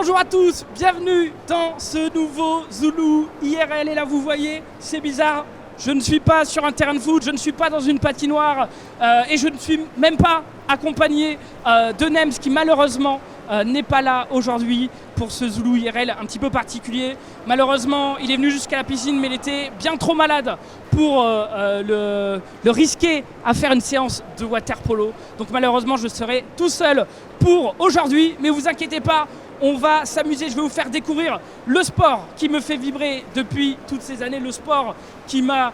Bonjour à tous, bienvenue dans ce nouveau Zulu IRL. Et là vous voyez, c'est bizarre, je ne suis pas sur un terrain de foot, je ne suis pas dans une patinoire et je ne suis même pas accompagné de Nems qui malheureusement n'est pas là aujourd'hui pour ce Zulu IRL un petit peu particulier. Malheureusement, il est venu jusqu'à la piscine mais il était bien trop malade pour le risquer à faire une séance de water polo. Donc malheureusement, je serai tout seul pour aujourd'hui, mais vous inquiétez pas, on va s'amuser, je vais vous faire découvrir le sport qui me fait vibrer depuis toutes ces années, le sport qui m'a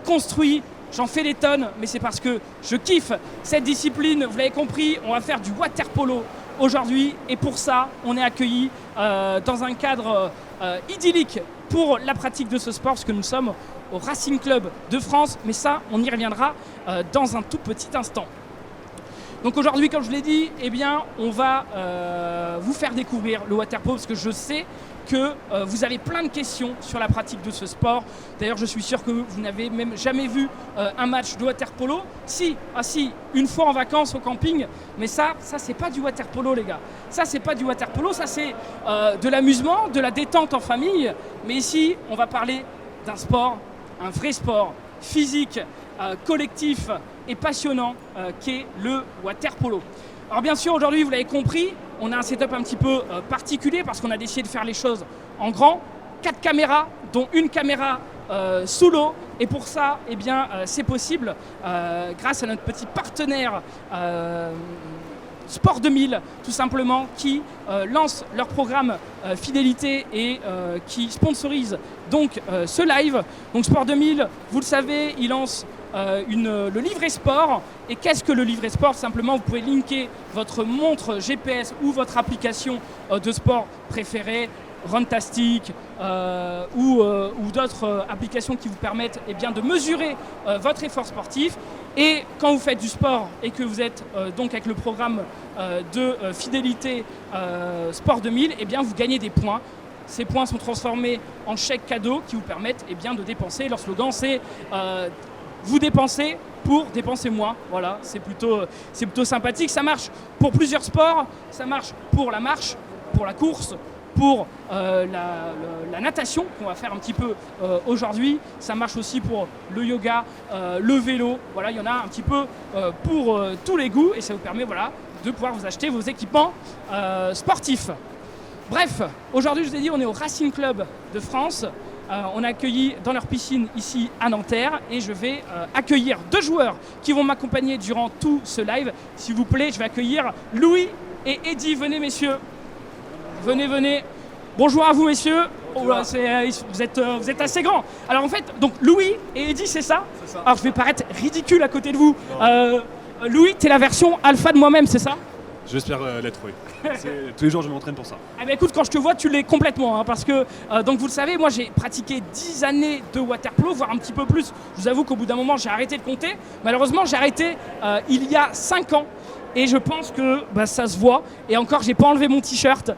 construit. J'en fais des tonnes, mais c'est parce que je kiffe cette discipline. Vous l'avez compris, on va faire du water polo aujourd'hui. Et pour ça, on est accueillis dans un cadre idyllique pour la pratique de ce sport, parce que nous sommes au Racing Club de France. Mais ça, on y reviendra dans un tout petit instant. Donc aujourd'hui, comme je l'ai dit, eh bien, on va vous faire découvrir le water polo, parce que je sais que vous avez plein de questions sur la pratique de ce sport. D'ailleurs, je suis sûr que vous n'avez même jamais vu un match de water polo. Si, une fois en vacances au camping, mais ça c'est pas du water polo, les gars. Ça, c'est pas du water polo, ça c'est de l'amusement, de la détente en famille. Mais ici, on va parler d'un sport, un vrai sport physique, collectif et passionnant qu'est le water polo. Alors bien sûr, aujourd'hui, vous l'avez compris, on a un setup un petit peu particulier parce qu'on a décidé de faire les choses en grand. 4 caméras, dont une caméra sous l'eau. Et pour ça, eh bien, c'est possible grâce à notre petit partenaire Sport 2000, tout simplement, qui lance leur programme fidélité et qui sponsorise donc ce live. Donc Sport 2000, vous le savez, il lance le livret sport. Et qu'est-ce que le livret sport? Simplement, vous pouvez linker votre montre GPS ou votre application de sport préférée, Runtastic ou d'autres applications qui vous permettent de mesurer votre effort sportif. Et quand vous faites du sport et que vous êtes donc avec le programme de fidélité Sport 2000, eh bien, vous gagnez des points. Ces points sont transformés en chèques cadeaux qui vous permettent de dépenser. Leur slogan, c'est vous dépensez pour dépenser moins. Voilà, c'est plutôt sympathique. Ça marche pour plusieurs sports. Ça marche pour la marche, pour la course, pour la natation qu'on va faire un petit peu aujourd'hui. Ça marche aussi pour le yoga, le vélo. Voilà, il y en a un petit peu pour tous les goûts et ça vous permet de pouvoir vous acheter vos équipements sportifs. Bref, aujourd'hui je vous ai dit, on est au Racing Club de France. On a accueilli dans leur piscine ici à Nanterre et je vais accueillir 2 joueurs qui vont m'accompagner durant tout ce live. S'il vous plaît, je vais accueillir Louis et Eddy. Venez messieurs. Venez. Bonjour à vous messieurs. Oh là, vous êtes assez grands. Alors en fait, donc Louis et Eddy, c'est ça? C'est ça. Alors je vais paraître ridicule à côté de vous. Louis, t'es la version alpha de moi-même, c'est ça? J'espère l'être, oui. Tous les jours, je m'entraîne pour ça. Eh ben écoute, quand je te vois, tu l'es complètement. Parce que, donc vous le savez, moi j'ai pratiqué 10 années de water polo, voire un petit peu plus. Je vous avoue qu'au bout d'un moment, j'ai arrêté de compter. Malheureusement, j'ai arrêté il y a 5 ans. Et je pense que ça se voit. Et encore, j'ai pas enlevé mon t-shirt.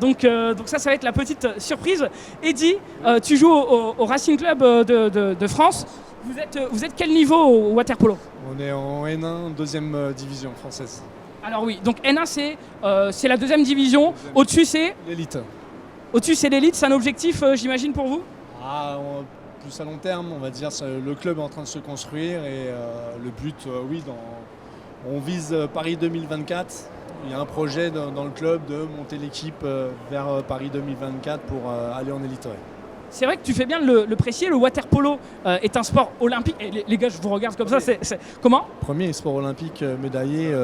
Donc ça va être la petite surprise. Eddy, tu joues au Racing Club de France. Vous êtes quel niveau au water polo? On est en N1, deuxième division française. Alors oui, donc N1 c'est la deuxième division. Au-dessus c'est l'élite. Au-dessus c'est l'élite, c'est un objectif j'imagine pour vous? Plus à long terme, on va dire, le club est en train de se construire et le but, on vise Paris 2024. Il y a un projet dans le club de monter l'équipe vers Paris 2024 pour aller en élite. Ouais. C'est vrai que tu fais bien de le préciser, le water polo est un sport olympique. Et les gars, je vous regarde comme ça, c'est comment? Premier sport olympique médaillé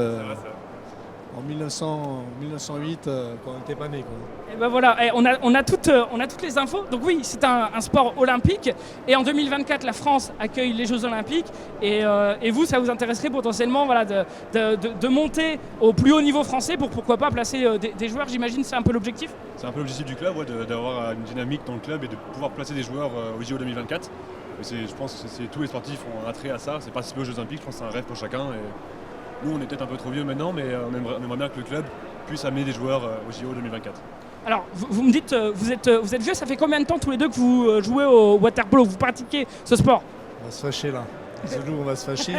en 1908 quand on n'était pas né. Et ben voilà, on a toutes les infos. Donc oui, c'est un sport olympique. Et en 2024, la France accueille les Jeux Olympiques. Et vous, ça vous intéresserait potentiellement de monter au plus haut niveau français pour pourquoi pas placer des joueurs, j'imagine, c'est un peu l'objectif? C'est un peu l'objectif du club, d'avoir une dynamique dans le club et de pouvoir placer des joueurs au JO 2024. Je pense que tous les sportifs ont un attrait à ça. C'est participer aux Jeux Olympiques, je pense que c'est un rêve pour chacun. Et nous, on est peut-être un peu trop vieux maintenant, mais on aimerait bien que le club puisse amener des joueurs au JO 2024. Alors, vous me dites, vous êtes vieux, ça fait combien de temps tous les deux que vous jouez au water polo, vous pratiquez ce sport? On va se fâcher là. On va se fâcher.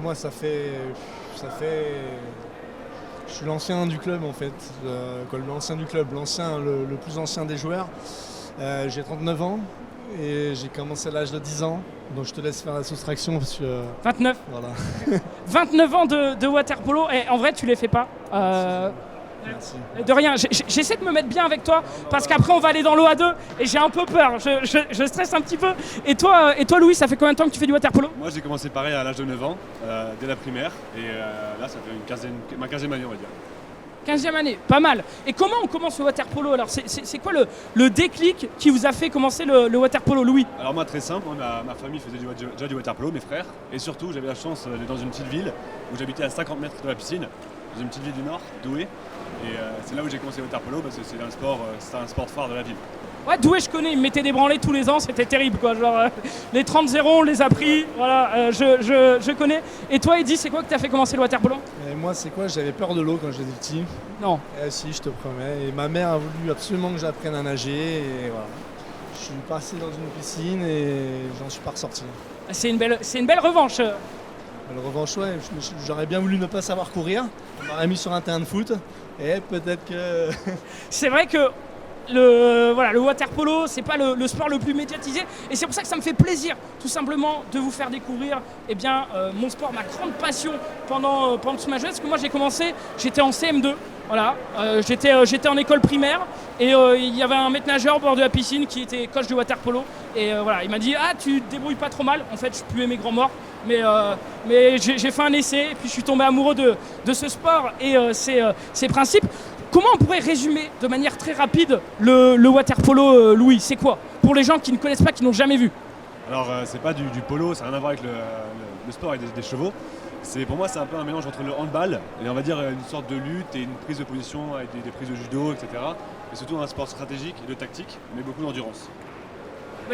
Moi, ça fait Je suis l'ancien du club en fait, l'ancien du club, le plus ancien des joueurs. J'ai 39 ans et j'ai commencé à l'âge de 10 ans, donc je te laisse faire la soustraction parce que... 29. Voilà. 29 ans de water-polo, et en vrai tu les fais pas. Merci. De rien, j'essaie de me mettre bien avec toi parce qu'après on va aller dans l'eau à deux et j'ai un peu peur, je stresse un petit peu. Et toi Louis, ça fait combien de temps que tu fais du water-polo? Moi j'ai commencé pareil à l'âge de 9 ans, dès la primaire, et là ça fait ma 15e année on va dire. 15e année, pas mal. Et comment on commence le water-polo alors? C'est quoi le déclic qui vous a fait commencer le water-polo, Louis? Alors moi très simple, ma famille faisait déjà du water-polo, mes frères, et surtout j'avais la chance d'être dans une petite ville où j'habitais à 50 mètres de la piscine, dans une petite ville du Nord, Douai. Et c'est là où j'ai commencé le water-polo parce que c'est un sport phare de la ville. Ouais, Douai je connais, ils me mettaient des branlées tous les ans, c'était terrible quoi. Genre les 30-0 on les a pris, voilà, je connais. Et toi Eddy, c'est quoi que t'as fait commencer le water-polo? Et moi c'est quoi, j'avais peur de l'eau quand j'étais petit. Non. Si, je te promets. Et ma mère a voulu absolument que j'apprenne à nager et voilà. Je suis passé dans une piscine et j'en suis pas ressorti. C'est une belle revanche. Le revanche, ouais, j'aurais bien voulu ne pas savoir courir. On m'aurait mis sur un terrain de foot et peut-être que... C'est vrai que le water-polo, c'est pas le sport le plus médiatisé et c'est pour ça que ça me fait plaisir tout simplement de vous faire découvrir mon sport, ma grande passion pendant toute ma jeunesse. Parce que moi j'ai commencé, j'étais en CM2, voilà, j'étais en école primaire et il y avait un maître nageur au bord de la piscine qui était coach de water-polo et voilà, il m'a dit « Ah, tu te débrouilles pas trop mal ». En fait, je puais mes grands morts. Mais j'ai fait un essai et puis je suis tombé amoureux de ce sport et ses principes. Comment on pourrait résumer de manière très rapide le water-polo, Louis? C'est quoi? Pour les gens qui ne connaissent pas, qui n'ont jamais vu. Alors c'est pas du polo, ça n'a rien à voir avec le sport et des chevaux. Pour moi c'est un peu un mélange entre le handball et on va dire une sorte de lutte et une prise de position avec des prises de judo, etc. Et surtout un sport stratégique et de tactique, mais beaucoup d'endurance.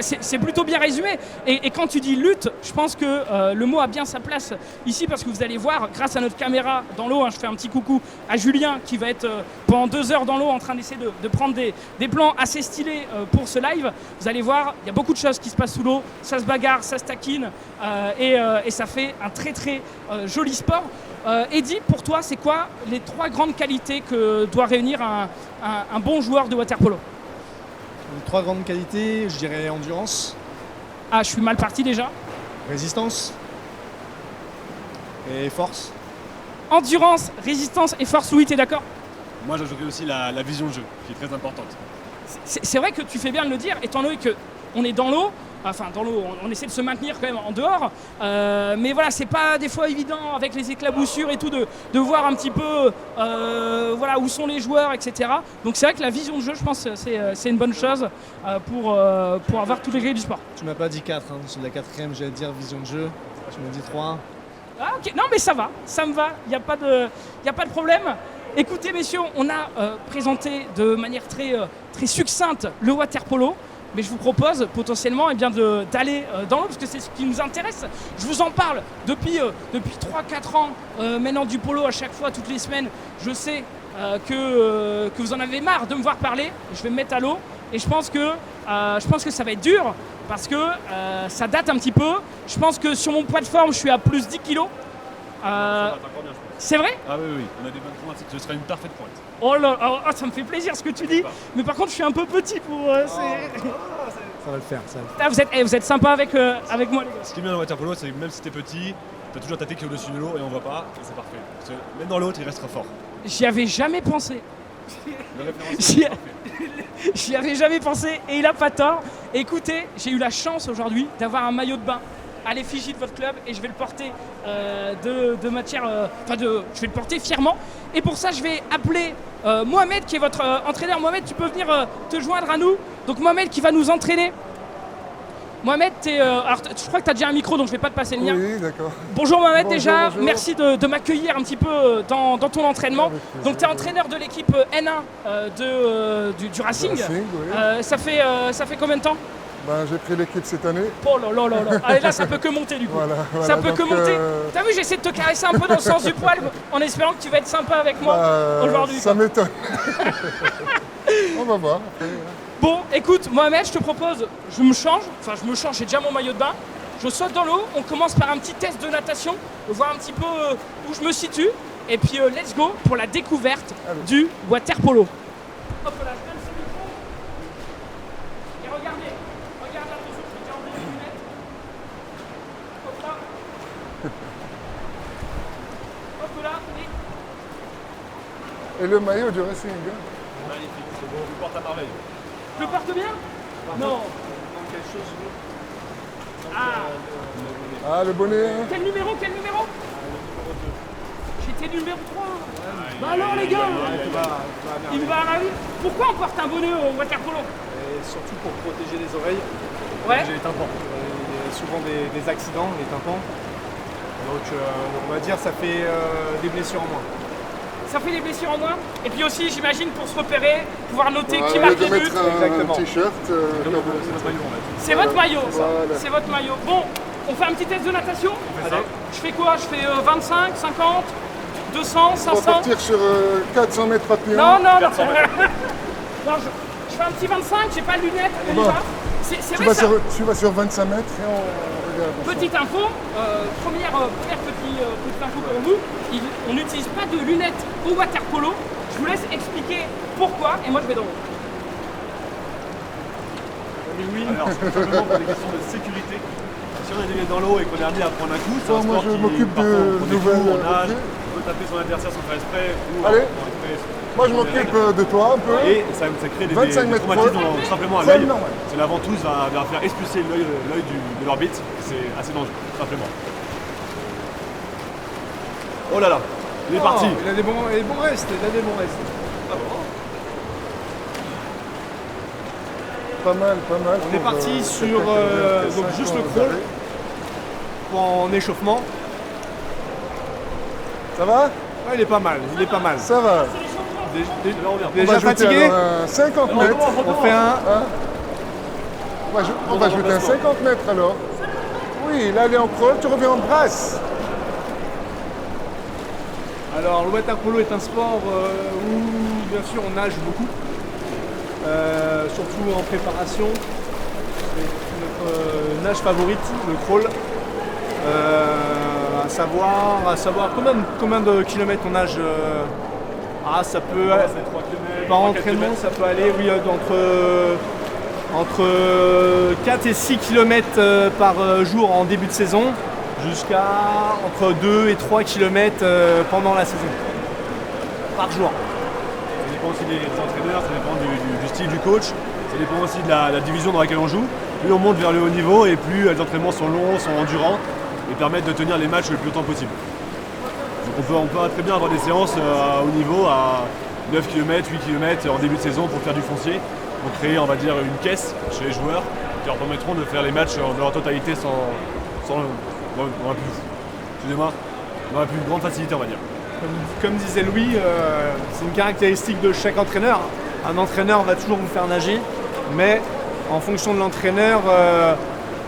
C'est plutôt bien résumé. Et quand tu dis lutte, je pense que le mot a bien sa place ici parce que vous allez voir, grâce à notre caméra dans l'eau, je fais un petit coucou à Julien qui va être pendant 2 heures dans l'eau en train d'essayer de prendre des plans assez stylés pour ce live. Vous allez voir, il y a beaucoup de choses qui se passent sous l'eau, ça se bagarre, ça se taquine et ça fait un très très joli sport. Eddy, pour toi, c'est quoi les 3 grandes qualités que doit réunir un bon joueur de water-polo? Les 3 grandes qualités, je dirais endurance. Ah, je suis mal parti déjà. Résistance et force. Endurance, résistance et force, Louis, t'es d'accord? Moi j'ajouterais aussi la vision de jeu, qui est très importante. C'est vrai que tu fais bien de le dire, étant donné qu'on est dans l'eau, on essaie de se maintenir quand même en dehors, mais voilà, c'est pas des fois évident avec les éclaboussures et tout de voir un petit peu où sont les joueurs, etc. Donc c'est vrai que la vision de jeu, je pense, c'est une bonne chose pour avoir toutes les grilles du sport. Tu m'as pas dit 4, sur la 4e, j'allais dire vision de jeu, tu m'as dit 3. Ah ok, non mais ça me va, il n'y a pas de problème. Écoutez messieurs, on a présenté de manière très succincte le water-polo. Mais je vous propose potentiellement d'aller dans l'eau parce que c'est ce qui nous intéresse. Je vous en parle depuis 3-4 ans maintenant du polo à chaque fois, toutes les semaines. Je sais que vous en avez marre de me voir parler. Je vais me mettre à l'eau et je pense que ça va être dur parce que ça date un petit peu. Je pense que sur mon poids de forme, je suis à plus 10 kilos. C'est vrai? Ah oui, on a des bonnes pointes, ce serait une parfaite pointe. Oh là, ça me fait plaisir ce que tu dis. Mais par contre, je suis un peu petit pour... Ça va le faire, ça. Ah, vous êtes sympa avec moi, les gars. Ce qui est bien dans le water-polo, c'est que même si t'es petit, t'as toujours ta tête qui est au-dessus de l'eau et on voit pas, et c'est parfait. Parce que même dans l'eau, il restera fort. J'y avais jamais pensé. Le référentiel, J'y avais jamais pensé et il a pas tort. Écoutez, j'ai eu la chance aujourd'hui d'avoir un maillot de bain à l'effigie de votre club et je vais le porter je vais le porter fièrement. Et pour ça, je vais appeler Mohamed qui est votre entraîneur. Mohamed, tu peux venir te joindre à nous. Donc Mohamed qui va nous entraîner. Mohamed, je crois que tu as déjà un micro, donc je ne vais pas te passer le mien. Oui, d'accord. Bonjour Mohamed, Bonjour, déjà. bonjour. Merci de m'accueillir un petit peu dans ton entraînement. Donc tu es entraîneur de l'équipe N1 du Racing. Oui. Ça fait combien de temps? J'ai pris l'équipe cette année. Oh là là là là. Allez, là, ça peut que monter du coup. Voilà, Ça peut donc, que monter. T'as vu, j'essaie de te caresser un peu dans le sens du poil en espérant que tu vas être sympa avec moi aujourd'hui. Ça quoi. m'étonne. On va voir. Après. Bon, écoute, Mohamed, je te propose, je me change, j'ai déjà mon maillot de bain. Je saute dans l'eau, on commence par un petit test de natation, voir un petit peu où je me situe. Et puis let's go pour la découverte Allez. du water polo. Hop là, je donne ce micro. Et regardez attention, je vais déjà enlever les lunettes. Hop là. Hop là, et Et le maillot du Racing. Hein. Magnifique, c'est beau, je porte à merveille. je le porte bien. Non. Ah, Ah, le bonnet. Hein. quel numéro J'étais numéro 3. Bah alors les gars, il me va à la vie. Pourquoi on porte un bonnet au water polo? Et surtout pour protéger les oreilles. Ouais. J'ai les tympans. Il y a souvent des accidents, les tympans. Donc on va dire ça fait des blessures en moins. Ça fait des blessures en moins. Et puis aussi, j'imagine, pour se repérer, pouvoir noter qui Au lieu marque de les buts. mettre un Exactement. t-shirt. C'est votre maillot. Voilà. C'est votre maillot. Bon, on fait un petit test de natation. ça. Je fais quoi? Je fais 25, 50, 200, On va 500. partir sur 400 mètres papillon. Non. Personne. Non, je fais un petit 25, j'ai pas de lunettes, on y Bon. va. C'est Tu vrai ça. tu vas sur 25 mètres et on regarde. ensemble. Petite info, première petite info pour vous, on n'utilise pas de lunettes au water polo. Je vous laisse expliquer pourquoi et moi je vais dans l'eau. Alors, c'est simplement pour des questions de sécurité. Si on a des lunettes dans l'eau et qu'on est amené à prendre un coup, c'est Bon, un moi, sport je qui, m'occupe parfois, de on prend des nouvelles, coups, on nage, ok. on peut taper son adversaire sans faire exprès, ou Allez. on fait Moi, je m'occupe de toi un peu. Et ça crée des 25 mètres traumatismes pro. simplement à C'est l'œil. normal. C'est la ventouse va faire expulser l'œil de l'orbite. C'est assez dangereux, simplement. Oh là là, il est parti. Il a des bons restes. Pas mal. On est parti sur donc juste le crawl en échauffement. Ça va? Ouais, il est pas mal. Ça va. On Déjà va ajouter fatigué? alors un 50 mètres. On fait un. On va ajouter un 50 mètres alors. Oui, là, elle est en crawl, tu reviens en brasse. Alors le water polo est un sport où bien sûr on nage beaucoup, surtout en préparation. C'est notre nage favorite, le crawl. À savoir combien de kilomètres on nage. Ça peut par entraînement ça peut aller entre 4 et 6 km par jour en début de saison, jusqu'à entre 2 et 3 km pendant la saison, par jour. Ça dépend aussi des entraîneurs, ça dépend du style du coach, ça dépend aussi de la division dans laquelle on joue. Plus on monte vers le haut niveau et plus les entraînements sont longs, sont endurants et permettent de tenir les matchs le plus longtemps possible. Donc on peut très bien avoir des séances à haut niveau, à 9 km, 8 km en début de saison pour faire du foncier, pour créer on va dire une caisse chez les joueurs qui leur permettront de faire les matchs dans leur totalité dans la plus grande facilité on va dire. Comme disait Louis, c'est une caractéristique de chaque entraîneur. Un entraîneur va toujours vous faire nager, mais en fonction de l'entraîneur,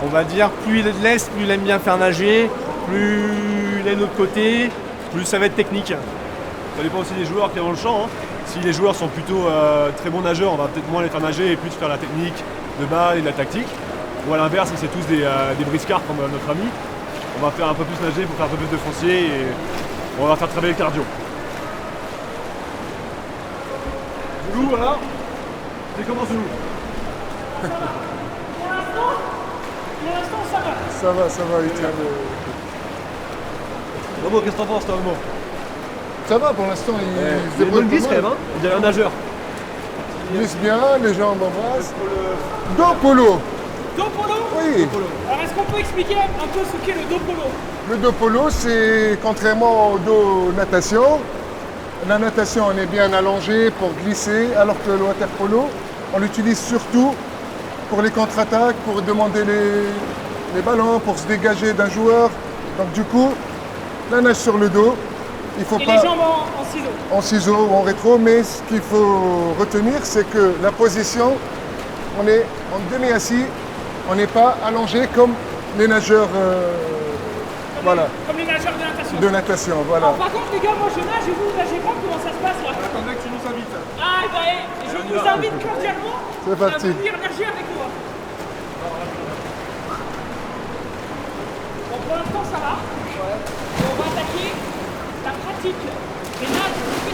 on va dire plus il est de l'Est, plus il aime bien faire nager, plus il est de l'autre côté, plus ça va être technique. Ça dépend aussi des joueurs qui ont le champ. Hein. Si les joueurs sont plutôt très bons nageurs, on va peut-être moins les faire nager et plus faire la technique de balle et de la tactique. Ou à l'inverse, si c'est tous des briscards comme notre ami, on va faire un peu plus nager pour faire un peu plus de foncier et on va faire travailler le cardio. Zoulou, alors c'est comment Zoulou? Pour l'instant, ça va. Ça va, il tient le... Momo, qu'est-ce que t'en penses toi, Momo? Ça va pour l'instant, il se Il débrouille bonne glisse pas quand mal. même, hein. Il dirait un nageur. Il glisse bien, les jambes en brasse. Dos polo. Dos polo. Oui, Alors est-ce qu'on peut expliquer un peu ce qu'est le dos polo? le dos polo, c'est contrairement au dos natation. La natation, on est bien allongé pour glisser, alors que le water polo, on l'utilise surtout pour les contre-attaques, pour demander les ballons, pour se dégager d'un joueur. Donc du coup, la nage sur le dos, il faut Et pas les jambes en ciseaux. en ciseaux ou en rétro, mais ce qu'il faut retenir, c'est que la position, on est en demi-assis, on n'est pas allongé comme les nageurs voilà, Comme les nageurs de natation. de natation. Voilà. Alors, par contre, les gars, moi je nage et vous nagez pas, comment ça se passe là? Attendez que tu nous invites. Ah, bah, je vous invite cordialement C'est à parti. venir nager avec moi. Bon, pour l'instant, ça va. Et on va attaquer la pratique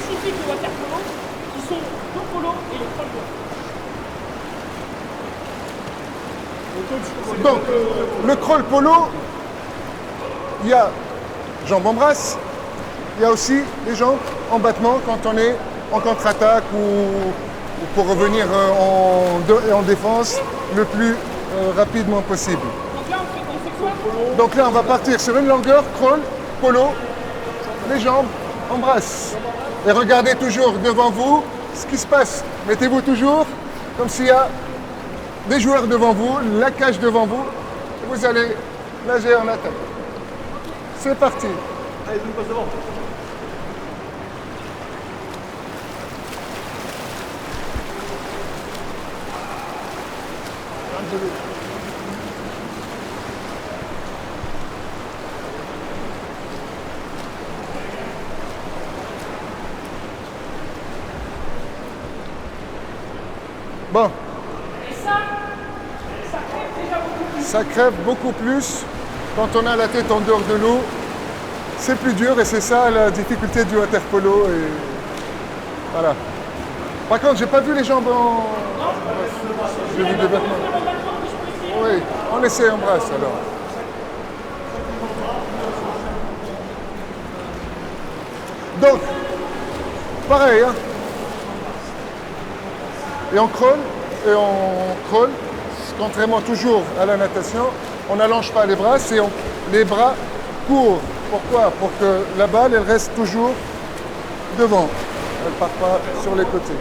spécifiques de water polo qui sont le polo et le crawl polo. Donc, le crawl polo, il y a jambes en brasse, il y a aussi les jambes en battement quand on est en contre-attaque ou pour revenir en défense le plus rapidement possible. Donc là, on fait quoi? Donc là, on va partir sur une longueur, crawl, polo, les jambes en brasse. Et regardez toujours devant vous ce qui se passe. Mettez-vous toujours comme s'il y a des joueurs devant vous, la cage devant vous, et vous allez nager en attaque. C'est parti. Allez, je passe devant. Bon, Et ça crève déjà beaucoup plus. ça crève beaucoup plus quand on a la tête en dehors de l'eau. C'est plus dur et c'est ça la difficulté du water polo. Et voilà. Par contre, j'ai pas vu les jambes en. J'ai vu des battements. Oui, on essaie en brasse alors. Donc, pareil, hein. Et on crawl, contrairement toujours à la natation, on n'allonge pas les bras, les bras courts. Pourquoi? Pour que la balle, elle reste toujours devant. Elle ne part pas sur les côtés.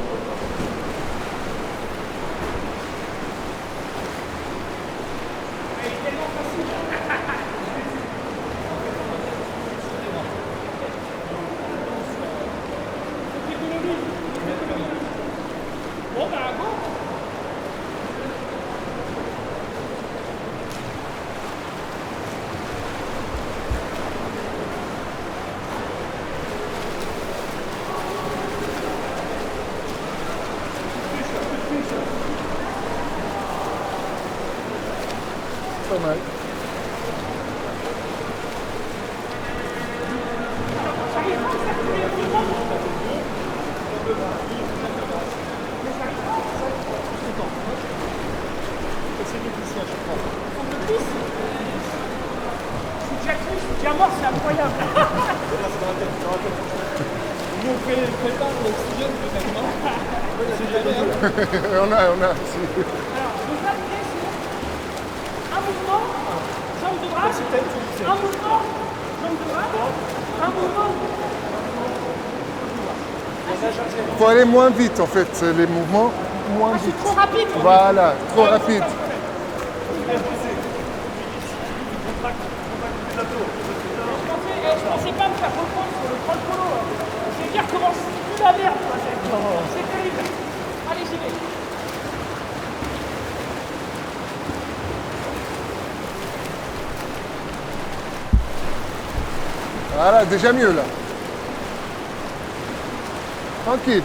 Bon, bah, go. Pas mal. Je suis déjà mort, c'est incroyable. Nous, on prépare l'oxygène peut-être, non? on a. Alors, donc là, l'idée, c'est un mouvement, jambe de bras, un mouvement, jambe de bras, un mouvement. Il faut aller moins vite en fait, les mouvements, moins Ah, vite. c'est trop rapide. Voilà, trop rapide. Je pensais pas me faire reprendre sur le crawl polo. C'est dire comment c'est la merde, quoi. C'est terrible. Allez, j'y vais. Voilà, déjà mieux là. Tranquille.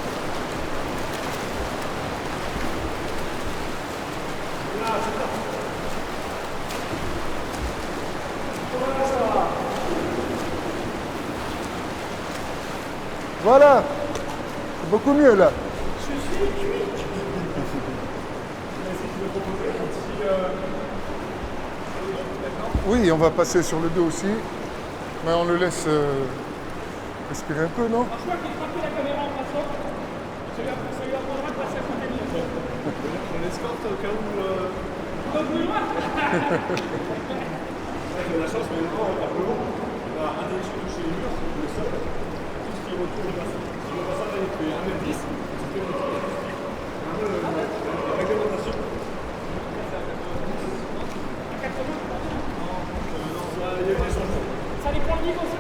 Voilà, c'est beaucoup mieux là. Oui, on va passer sur le dos aussi, mais on le laisse respirer un peu, non? Je crois qu'il a frappé la caméra en passant. Ça lui apprendra de passer à compagnie. On l'escorte au cas où. Donc, oui, moi. On a la chance, mais on part le long. On a un des yeux toucher les murs, le sol, tout ce qui est retour de bassin. Si le bassin est fait 1m10, tu peux retourner tout ce qui est. Un peu la réglementation. À 80. Il y a des changements. Ça dépend le niveau, ça.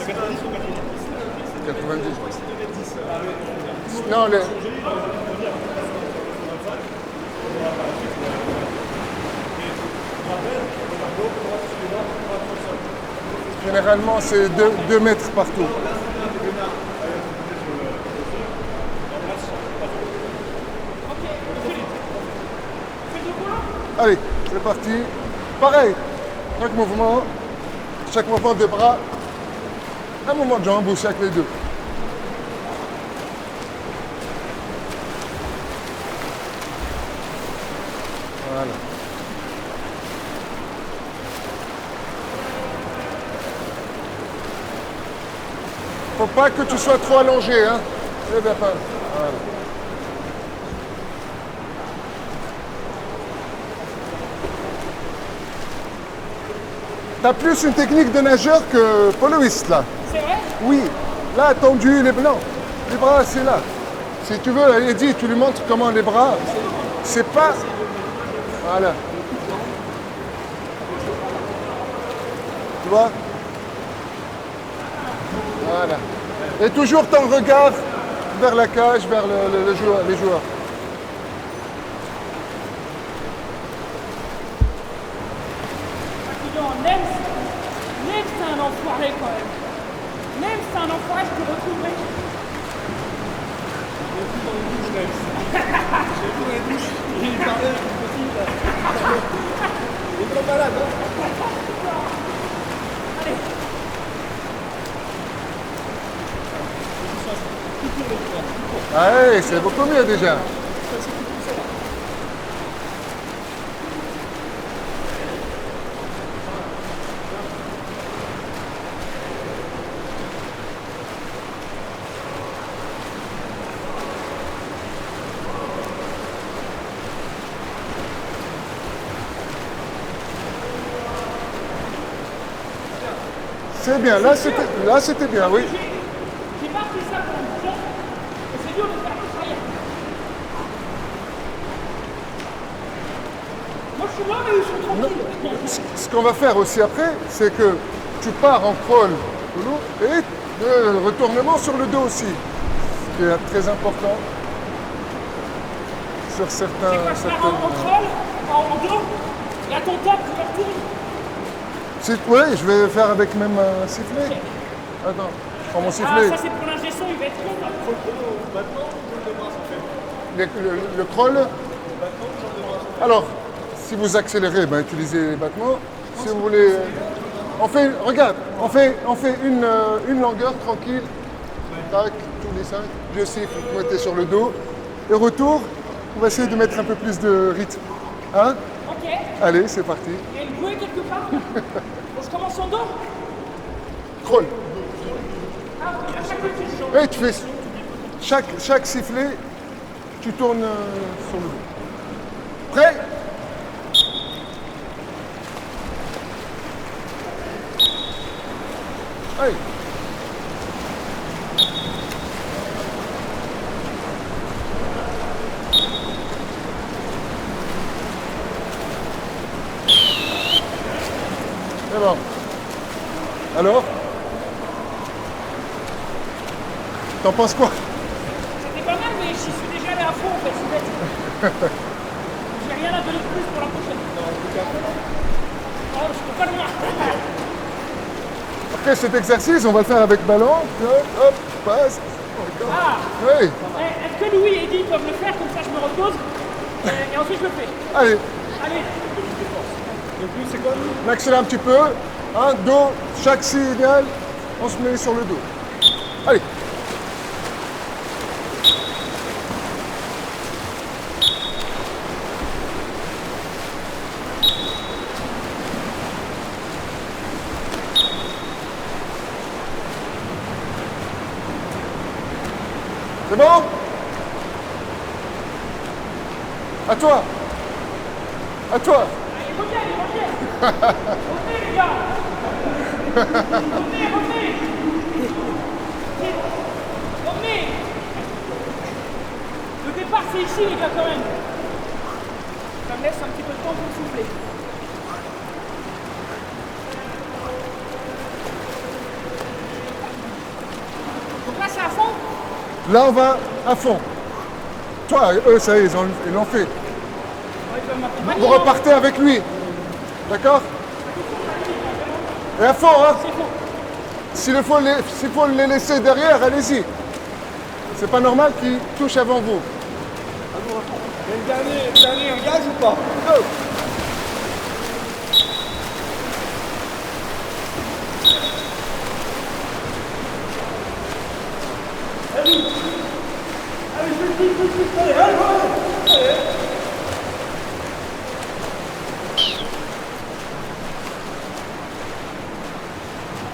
90 ou 90. 90. Non, les... Généralement, c'est 2 mètres partout. Allez, c'est parti. Pareil, chaque mouvement de bras, Un moment de jambe aussi avec les deux. Voilà. Faut pas que tu sois trop allongé, hein. C'est bien pas. Voilà. T'as plus une technique de nageur que poloiste là. C'est vrai? Oui, là, tendu les blancs. Les bras, c'est là. Si tu veux, Eddy, tu lui montres comment les bras. C'est pas. Voilà. Tu vois? Voilà. Et toujours ton regard vers la cage, vers le joueur, les joueurs. Nèmes, c'est un enfoiré quand même. Nèmes, c'est un enfoiré, je te retrouverai. Ouais, c'est beaucoup mieux déjà. C'est bien, là c'était bien, oui. J'ai pas pris ça pour un bouchon, et c'est dur de faire ça. Moi je suis là, mais ils sont tranquilles. Ce qu'on va faire aussi après, c'est que tu pars en crawl et retournement sur le dos aussi, ce qui est très important sur certains. C'est quoi, en crawl, en dos, et à ton top, tu retournes. Oui, je vais faire avec même un sifflet. Attends, je prends mon Ah, sifflet. ça c'est pour l'ingé son, il va être bon. Le crawl. Alors, si vous accélérez, ben, utilisez les battements. Si vous voulez, regarde, on fait une longueur tranquille. Tac, tous les 5. Je siffle, vous mettez sur le dos. Et retour, on va essayer de mettre un peu plus de rythme. Hein? Ok. Allez, c'est parti. Il y a une bouée quelque part. Je commence en dos. Crawl. Ah, à chaque fois que tu Et tu fais chaque sifflet, tu tournes sur le dos. Prêt? Allez. C'est bon. Alors? T'en penses quoi? C'était pas mal, mais j'y suis déjà allé à fond en fait, c'est bête. J'ai rien à donner de plus pour la prochaine. Oh, je peux pas le voir. Après cet exercice, on va le faire avec ballon. Hop, passe. Ah, Oui. est-ce que Louis et Eddy peuvent le faire, comme ça je me repose et ensuite je le fais. Allez, Allez, on accélère un petit peu. Dos, chaque signal, on se met sur le dos. Allez. C'est bon? À toi. À toi. allez, reviens. Revenez les gars. Revenez. Revenez. Le départ c'est ici les gars quand même. Ça me laisse un petit peu de temps pour souffler. Donc là c'est à fond. Là, on va à fond. Toi, eux, ça y est, ils l'ont fait. Ils peuvent m'accompagner, Vous non? repartez avec lui. D'accord? Et à fond, hein? C'est faux. S'il faut les laisser derrière, allez-y. C'est pas normal qu'ils touchent avant vous. Et le dernier engage ou pas? Go!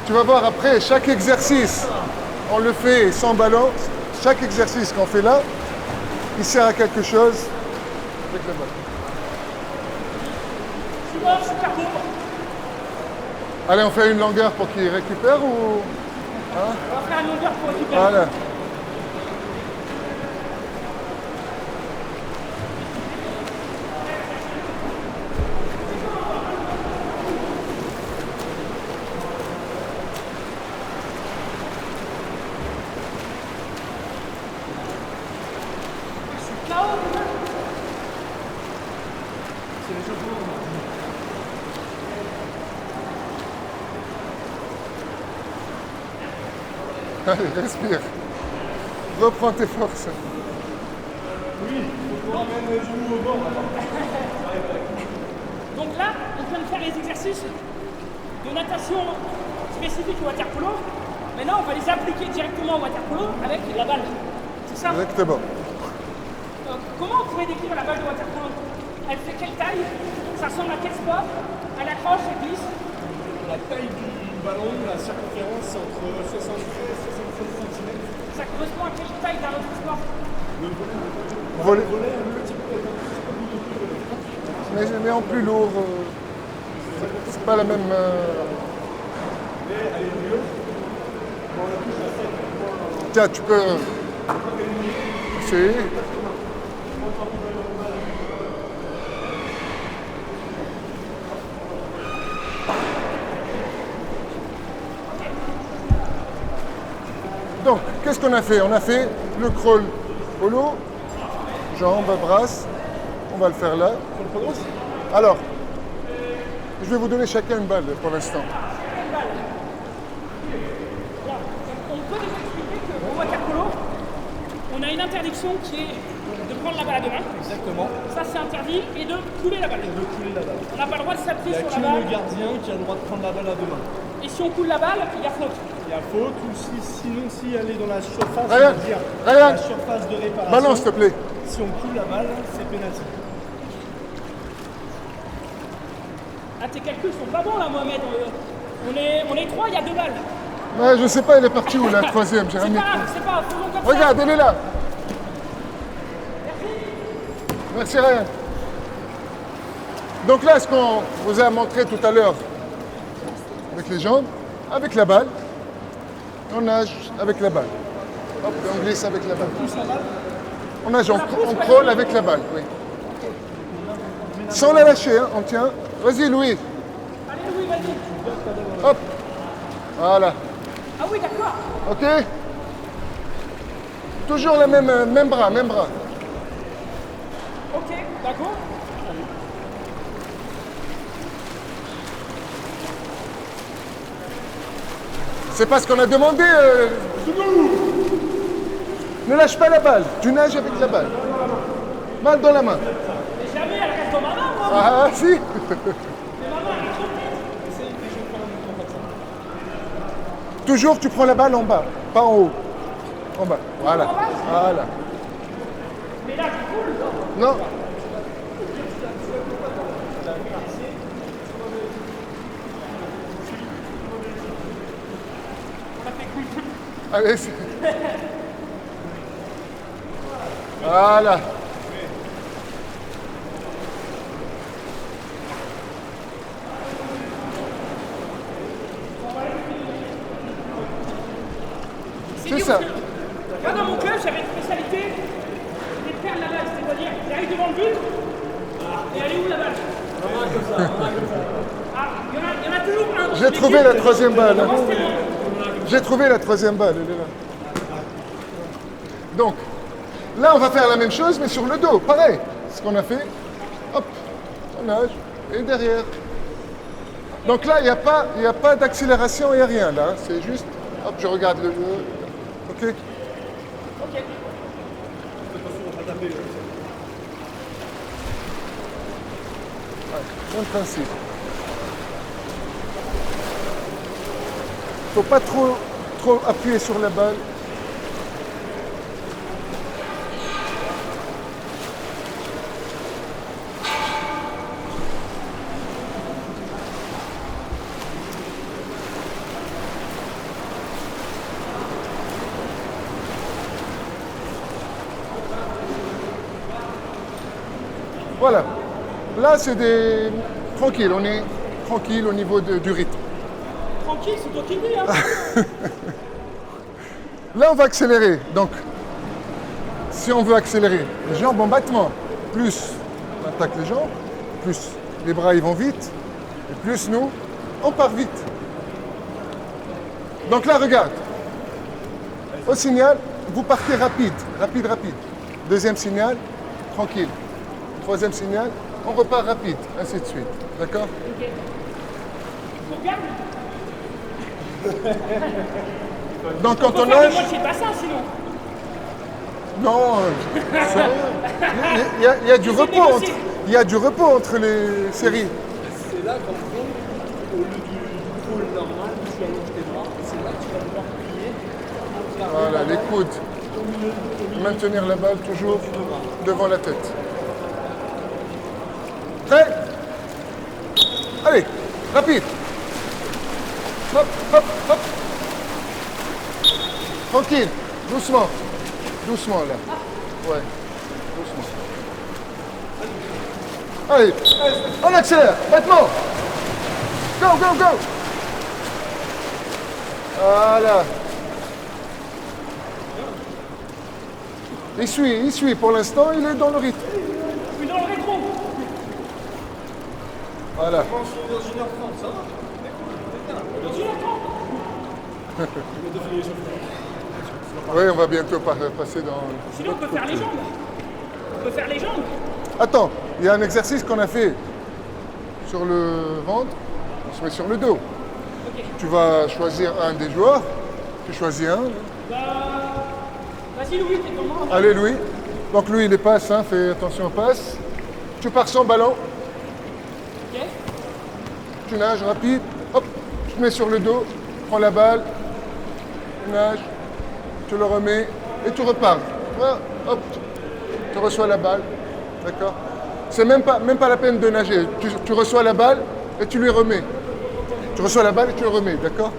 Tu vas voir après, chaque exercice, on le fait sans ballon. Chaque exercice qu'on fait là, il sert à quelque chose avec le ballon. Super beau. Allez, on fait une longueur pour qu'il récupère ou... Hein? On va faire une longueur pour récupérer. Voilà. Allez, respire. Reprends tes forces. Donc là, on vient de faire les exercices de natation spécifiques au waterpolo. Maintenant, on va les appliquer directement au waterpolo avec la balle. C'est ça? Exactement. Comment on pourrait décrire la balle de waterpolo? Elle fait quelle taille? Ça ressemble à quel sport? Elle accroche, elle glisse? La taille du ballon, la circonférence, c'est entre 73 et 76 cm. Ça correspond à quelle taille d'un autre sport? Voler. Le volet, un petit peu plus volet. Mais en plus lourd. C'est pas la même... Tiens, tu peux... essayer. Donc, qu'est-ce qu'on a fait? On a fait le crawl polo, jambes, brasse. On va le faire là. Alors, je vais vous donner chacun une balle pour l'instant. On peut déjà expliquer qu'au waterpolo, on a une interdiction qui est de prendre la balle à deux mains. Exactement. Ça, c'est interdit. Et de couler la balle. De couler la balle. On n'a pas le droit de Il s'appuyer n'y a sur que la balle. le gardien qui a le droit de prendre la balle à deux mains. Et si on coule la balle, il y a faute. Il y a faute, ou sinon si elle est dans la surface, Ryan, c'est-à-dire Ryan. la surface de réparation. Balance, s'il te plaît. Si on coule la balle, c'est pénalty. Ah, tes calculs sont pas bons là, Mohamed. On est trois, il y a deux balles. Ouais, je sais pas, elle est partie où la troisième? J'ai C'est remis. pas grave, c'est pas grave. Faisons comme ça. Regarde, elle est là. Merci Ryan. Donc là, ce qu'on vous a montré tout à l'heure avec les jambes, avec la balle, on nage avec la balle. Hop, et on glisse avec la balle. On nage, on crawl avec la balle, oui. Sans la lâcher, hein, on tient. Vas-y Louis, Allez, oui, vas-y. hop. Voilà, Ah oui, d'accord. ok. Toujours le même bras, même bras. Ok, d'accord. C'est pas ce qu'on a demandé. Ne lâche pas la balle, tu nages avec la balle. Balle dans la main. Mais jamais, elle reste dans ma main, moi. Ah si. Mais ma main, elle est trop petite. Toujours tu prends la balle en bas, pas en haut. En bas, voilà. Voilà. Mais là, tu coules. Non. Allez, c'est... Voilà. C'est ça. Moi, dans mon club, j'avais une spécialité, c'était de perdre la balle. C'est-à-dire, j'arrive devant le but, et elle est où la balle? Ah, il y en a toujours un. J'ai trouvé la troisième balle. Moi, c'était moi. J'ai trouvé la troisième balle, elle est là. Donc, là, on va faire la même chose, mais sur le dos. Pareil. Ce qu'on a fait. Hop, on nage. Et derrière. Donc là, il n'y a pas d'accélération, il n'y a rien là. C'est juste, hop, je regarde le jeu. OK? Ok. Bon principe. Faut pas trop appuyer sur la balle. Voilà. Là, c'est des... Tranquille, on est tranquille au niveau du rythme. Tranquille, c'est toi qui le dis, hein. Là, on va accélérer. Donc, si on veut accélérer, les jambes en battement, plus on attaque les jambes, plus les bras ils vont vite, et plus nous, on part vite. Donc là, regarde. Au signal, vous partez rapide, rapide, rapide. Deuxième signal, tranquille. Troisième signal, on repart rapide, ainsi de suite. D'accord? Ok. Pour calme. Donc quand Faut on faire nage... des moitiés de bassin, sinon. Non, c'est rien. Il y a du J'essaie de repos entre, négocier. il y a du repos entre les séries. C'est là qu'en gros, au lieu du crawl normal, tu allonges tes bras, c'est là que tu vas devoir plier. Voilà, les coudes. Maintenir la balle toujours devant la tête. Prêt? Allez, rapide. Hop, hop, hop. Tranquille, doucement. Doucement là. Ouais, doucement. Allez, on accélère, battement. Go, go, go. Voilà. Il suit. Pour l'instant, il est dans le rythme. Je suis dans le rétro. Voilà. Dans 1h30, ça va? Dans 1h30. Oui, on va bientôt passer dans... Sinon, on peut faire les jambes. On peut faire les jambes. Attends, il y a un exercice qu'on a fait sur le ventre, on se met sur le dos. Ok. Tu vas choisir un des joueurs, tu choisis un. Vas-y, Louis, t'es comment? Allez, Louis. Donc lui, il est passe, hein, fais attention aux passes. Tu pars sans ballon, Ok. tu nages rapide, hop, tu te mets sur le dos, prends la balle, tu nages, tu le remets et tu repars. Voilà, hop, tu reçois la balle, d'accord? C'est même pas la peine de nager. Tu reçois la balle et tu lui remets. Tu reçois la balle et tu le remets, d'accord?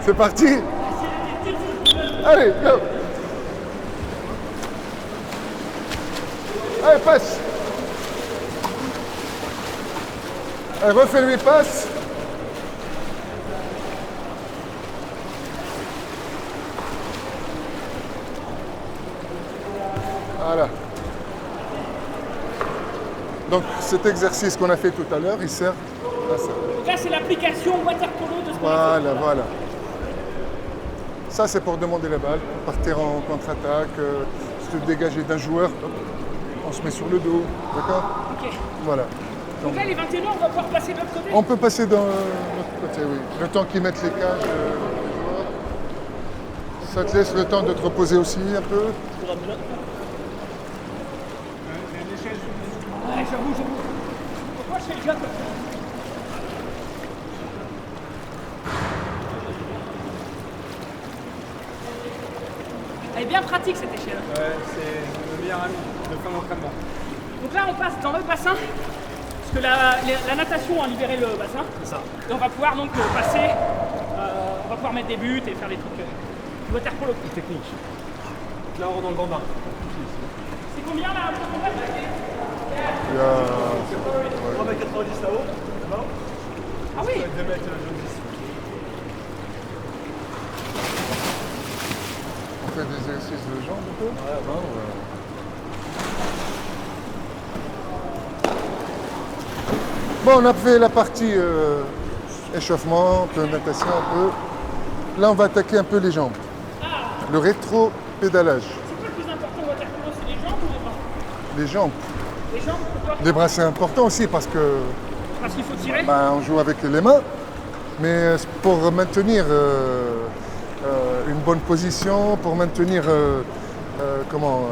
C'est parti. Allez, go. Allez, passe. Allez, refais-lui passe. Voilà. Donc cet exercice qu'on a fait tout à l'heure, il sert à ça. Donc là, c'est l'application water polo de ce qu'on a fait. Voilà, voilà. Ça, c'est pour demander la balle, partir en contre-attaque, se dégager d'un joueur, hop, on se met sur le dos, d'accord? Ok. Voilà. Donc là, les 21 ans, on va pouvoir passer de l'autre côté. On peut passer dans l'autre côté, oui. Le temps qu'ils mettent les cages, les joueurs. Ça te laisse le temps de te reposer aussi un peu. Ouais, j'avoue. Pourquoi je fais le jump comme ça? Elle est bien pratique cette échelle. Ouais, c'est le meilleur ami de fin d'entraînement. Donc là, on passe dans le bassin, parce que la natation a libéré le bassin. C'est ça. Et on va pouvoir donc passer, on va pouvoir mettre des buts et faire des trucs du water polo. Technique. Là, on rentre dans le grand bain. C'est combien là? Il y a... 3,90 là-haut. Là-bas. Ah oui. Avec 2 mètres jaune 10. On fait des exercices de jambes un peu. Ouais. Bon, on a fait la partie échauffement, un peu natation un peu. Là, on va attaquer un peu les jambes. Le rétro-pédalage. C'est quoi le plus important au water polo? C'est les jambes ou les bras? Les jambes. Les jambes, pourquoi? Les bras, c'est important aussi parce que Parce qu'il faut tirer. on joue avec les mains. Mais pour maintenir une bonne position, pour maintenir comment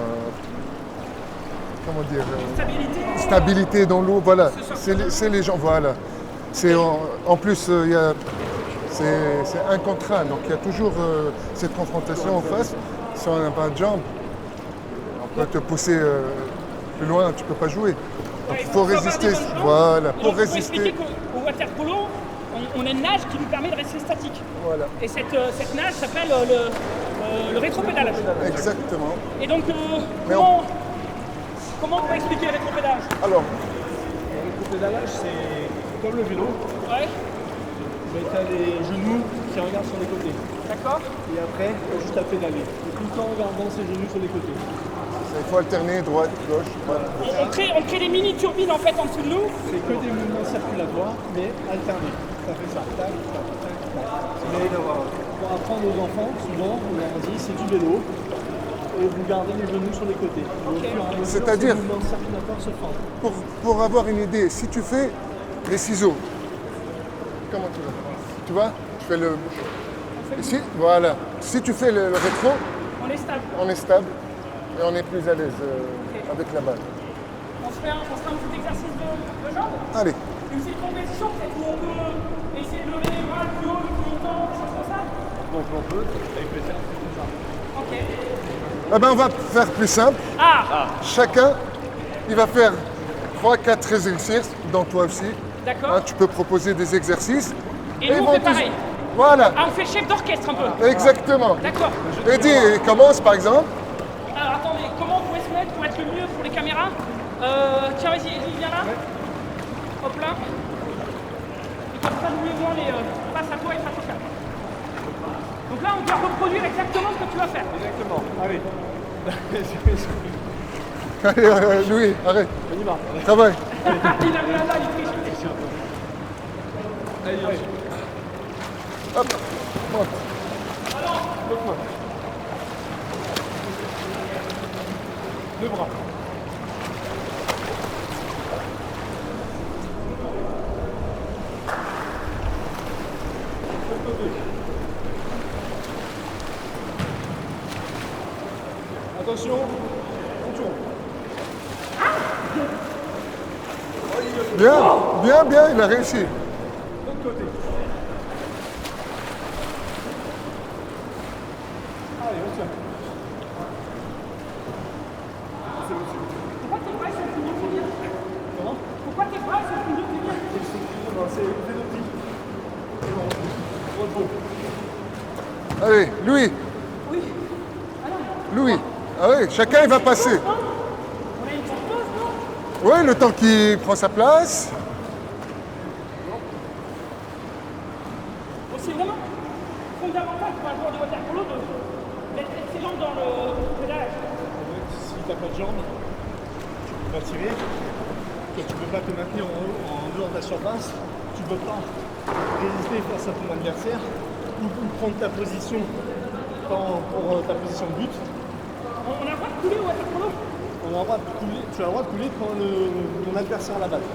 dire Stabilité. stabilité dans l'eau, voilà. Se sortir. C'est les jambes, voilà. En plus, c'est un contre un, donc il y a toujours cette confrontation en face. Si on n'a pas de jambes, on peut te pousser plus loin, tu ne peux pas jouer. Donc Ouais, il faut avoir résister, des bonnes jambes. voilà, Et pour donc, il faut résister. expliquer qu'au water polo, on a une nage qui nous permet de rester statique. Voilà. Et cette nage s'appelle le le rétropédalage. Exactement. Et donc, Mais comment on peut expliquer le rétropédalage? Alors, Le rétropédalage, c'est comme le vélo, Ouais, mais tu as les genoux qui regardent sur les côtés. d'accord. Et après, tu as juste à pédaler. Et tout le temps en gardant ses genoux sur les côtés. il faut alterner droite, gauche, droite. On crée des mini-turbines en fait en dessous de nous. C'est que des mouvements circulatoires, mais alternés. Ça fait ça. Tac, tac, tac, tac. Mais pour apprendre aux enfants, souvent, on leur dit c'est du vélo. Et vous gardez les genoux sur les côtés. C'est-à-dire, les mouvements circulatoires se forment. pour avoir une idée, si tu fais les ciseaux, comment tu vois, tu fais le... Ici, voilà. Si tu fais le rétro, On est stable. on est stable et on est plus à l'aise avec la balle. On se fait un petit exercice de jambes. Allez, Une petite compétition peut-être où on peut essayer de lever les bras le plus haut, le plus longtemps, des choses comme ça. Donc on peut, avec plaisir, comme ça. Ok. eh ben, on va faire plus simple. Ah, Chacun, il va faire 3-4 exercices, dans toi aussi. d'accord. Hein, tu peux proposer des exercices. Et nous ils on vont fait tous- pareil. Voilà, Ah, on fait chef d'orchestre un peu. exactement. D'accord. Eddie, commence par exemple. Alors attendez, comment on pourrait se mettre pour être le mieux pour les caméras? Tiens, vas-y, Eddie, viens là. Hop là. Et comme ça, nous et moi, les face à toi et face au cadre. Donc là, on doit reproduire exactement ce que tu vas faire. Exactement. Allez. Allez, Louis, arrête. On y va. Travaille. Il a mis là, il triche. Allez. Hop, monte. Deux bras. Attention, on tourne. Bien, il a réussi. L'autre côté. Allez, on tient. Pourquoi tes bras sont plus durs que les miens? Comment? Pourquoi tes bras sont plus durs que les miens? C'est vélotique. Repos. Allez, Louis. Oui. Louis. Ah oui, chacun il va passer. On a une petite pause, non? Oui, le temps qu'il prend sa place. Donc c'est vraiment fondamental pour un joueur de water polo d'être excellent dans le pédalage. Si tu n'as pas de jambes, tu ne peux pas tirer, que tu ne peux pas te maintenir en dehors de la surface, tu ne peux pas résister face à ton adversaire ou prendre ta position pour ta position de but. On a le droit de couler au water polo? Tu as le droit de couler quand ton adversaire a la balle.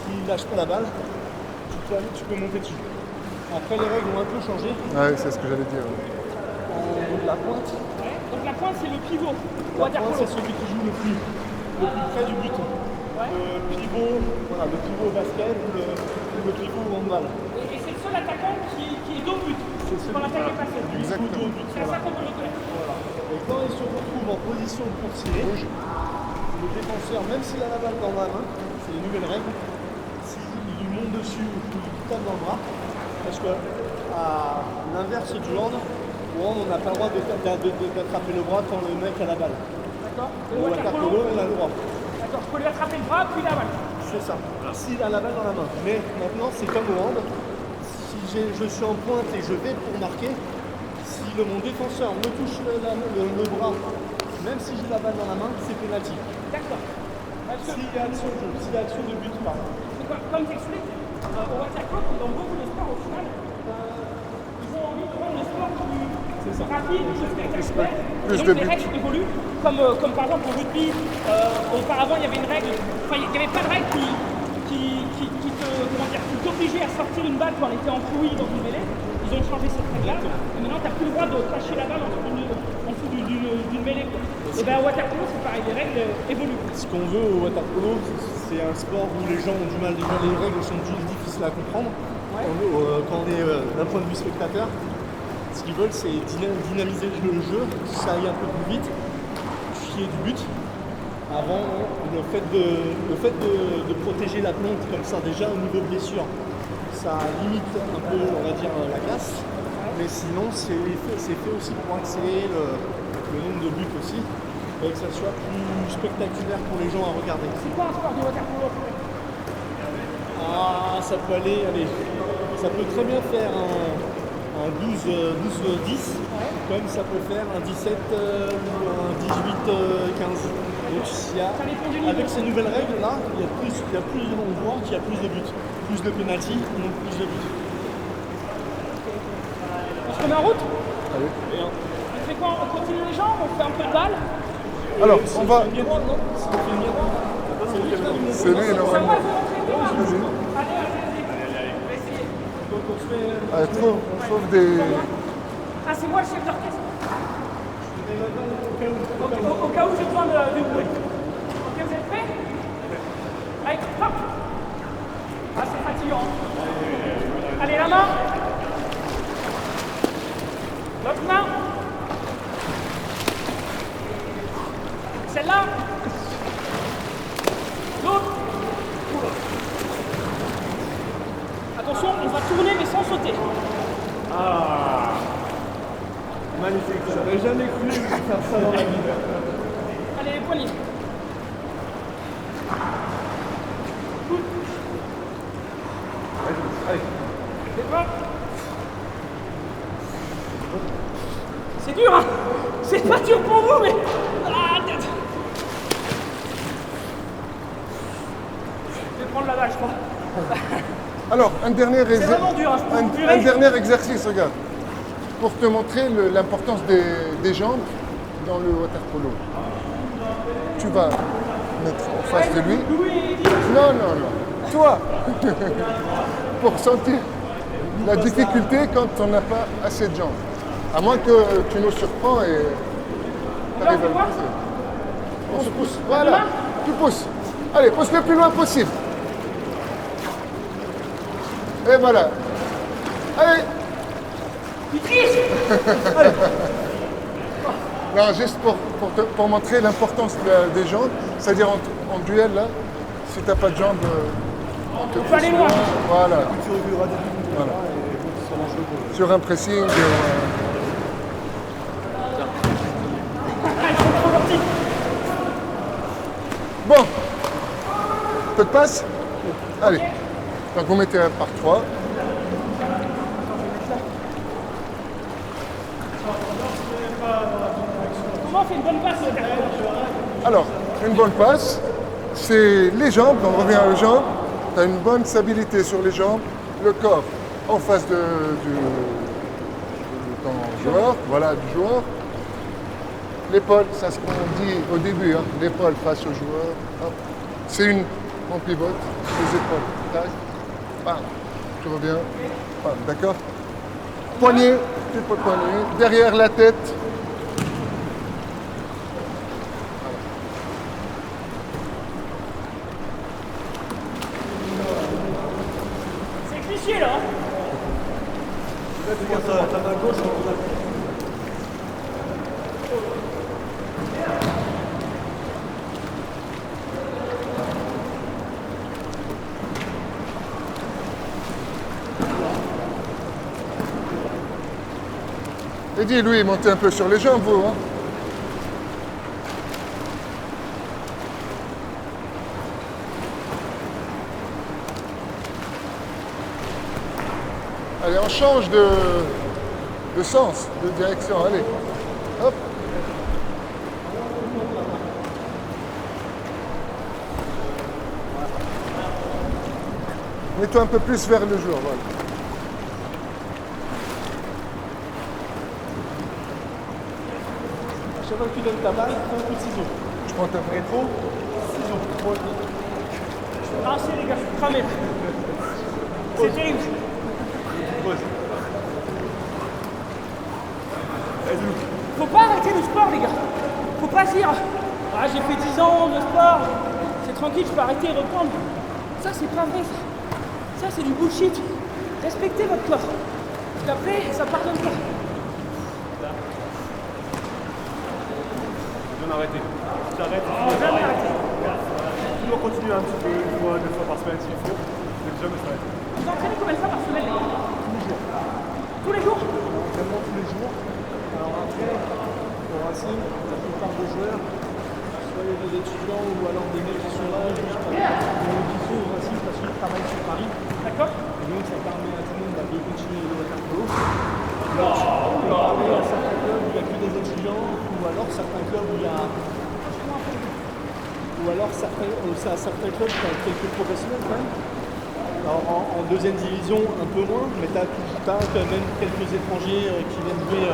S'il ne lâche pas la balle, tu peux monter dessus. Après, les règles ont un peu changé. Ouais, c'est ce que j'allais dire. La pointe, Ouais. Donc la pointe c'est le pivot. au la water pointe, polo. c'est celui qui joue le plus près du but. Le pivot, voilà, le pivot au basket, le pivot au handball. Et c'est le seul attaquant qui est dos but. C'est celui Quand l'attaque est passée. Exactement. C'est à ça qu'on peut le connaître. Et quand il se retrouve en position pour tirer, le défenseur, même s'il a la balle dans la main, c'est les nouvelles règles, s'il lui monte dessus ou qu'il lui tape dans le bras, parce que à l'inverse du hand, au hand, on n'a pas le droit d'attraper le bras quand le mec a la balle. D'accord. Au water polo, on a le droit. D'accord. Je peux lui attraper le bras puis la balle. C'est ça. S'il a la balle dans la main. Mais maintenant, c'est comme au hand. Si je suis en pointe et je vais pour marquer, si mon défenseur me touche le bras, même si j'ai la balle dans la main, c'est pénalty. D'accord. Parce que, S'il y a action de jeu, s'il y a action de but, pardon. comme t'expliques, au water polo, dans beaucoup de sports au final, ils ont envie de rendre le sport plus rapide, plus spectaculaire. Plus Et donc de les buts. règles évoluent, comme par exemple au rugby, auparavant il y avait une règle, enfin il n'y avait pas de règle qui t'obligeait à sortir une balle quand elle était enfouie dans une mêlée. Ils ont changé cette règle-là, et maintenant tu n'as plus le droit de cacher la balle en dessous d'une mêlée. Et bien au water polo c'est pareil, les règles évoluent. Ce qu'on veut au water polo, c'est un sport où les gens ont du mal, les règles sont difficiles à comprendre. Quand on est d'un point de vue spectateur, ce qu'ils veulent, c'est dynamiser le jeu, que ça aille un peu plus vite, qu'il y ait du but. Avant, le fait de protéger la plante comme ça, déjà au niveau blessure, ça limite un peu, on va dire, la casse. Mais sinon, c'est fait aussi pour accélérer le nombre de buts aussi, et que ça soit plus spectaculaire pour les gens à regarder. C'est quoi un sport de water polo? Ah, ça peut allez, ça peut très bien faire un 12-10, comme ça peut faire un 17 ou un 18-15. Donc avec ces nouvelles règles là, il y a plus on voit qu'il y a plus de buts, plus de pénalty, donc plus de buts. On se remet en route? Allez. On fait quoi? On continue les jambes? On fait un peu de balle? Alors, on va. Le miroir, non? Si on fait le miroir, C'est lui, Ça va, normalement. vous rentrez dedans? Vas-y. Allez, on va essayer. donc on se fait. Allez, trouve des. Ah, c'est moi le chef d'orchestre. Au cas où j'ai besoin de bruit. Ok, vous êtes prêts? Allez, hop! Ah, c'est fatigant. Allez, la main. L'autre main. Celle-là. L'autre. Attention, on va tourner mais sans sauter. Magnifique, j'aurais jamais cru faire ça dans la vie. Allez, les poignets. Allez. C'est bon. C'est dur, hein? C'est pas dur pour vous, mais... Ah, tête. Je vais prendre la balle, je crois. Alors, un dernier, C'est vraiment dur, hein, je peux vous un jurer. dernier exercice, regarde. Pour te montrer l'importance des jambes dans le water polo. Tu vas mettre en face de lui. Non, non, non. Toi, pour sentir la difficulté quand on n'a pas assez de jambes. À moins que tu nous surprends et tu arrives à le pousser. On se pousse. Voilà. Tu pousses. Allez, pousse le plus loin possible. Et voilà. Allez. Il triche. Non, juste pour montrer l'importance des jambes, c'est-à-dire en duel, là, si tu n'as pas de jambes, on te peut aller loin. Voilà. Tu reculeras du coup. Voilà. Et ça marche le coup. Sur un pressing. Bon. Peu de passe. Allez. Donc vous mettez par 3. Comment on fait une bonne passe? Alors, une bonne passe, c'est les jambes, on revient aux jambes. Tu as une bonne stabilité sur les jambes, le corps en face de ton joueur, voilà, du joueur. L'épaule, ça ce qu'on dit au début, hein, l'épaule face au joueur. Hop. C'est on pivote, les épaules, tac, bam, tu reviens, bam, d'accord? Poignet, tu peux poignet, derrière la tête. C'est cliché, là. Ta main gauche, on va. Et dis, Louis, montez un peu sur les jambes, vous. Hein. Allez, on change de sens, de direction. Allez, hop. Mets-toi un peu plus vers le joueur, voilà. À chaque fois que tu donnes ta balle, prends un coup de ciseau. Je prends ta main. Rétro, ciseau. Je suis rincé, les gars, je suis cramé. C'est terrible. Faut pas arrêter le sport, les gars. Faut pas dire ah, j'ai fait 10 ans de sport, c'est tranquille, je peux arrêter et reprendre. Ça, c'est pas vrai, ça. Ça, c'est du bullshit. Respectez votre corps. Parce qu'après, ça pardonne pas. Bien arrêté. Tu t'arrêtes. Jamais arrêter. Toujours continuer un petit peu, une fois, 2 fois par semaine s'il faut. Mais jamais s'arrêter. Vous entraînez combien de fois par semaine, les gars? Tous les jours? Entraînement tous les jours. Alors après, au Racing, la plupart des joueurs, soit il y a des étudiants ou alors des mecs qui sont là juste qui sont au Racing parce qu'ils travaillent sur Paris. D'accord. Et donc ça permet à tout le monde de continuer le water polo. Ça permet à certains clubs où il n'y a que des étudiants, ou alors certains clubs où il y a. Ou alors certains clubs qui ont quelques professionnels quand même. Alors, en deuxième division, un peu moins, mais tu as quand même quelques étrangers qui viennent jouer,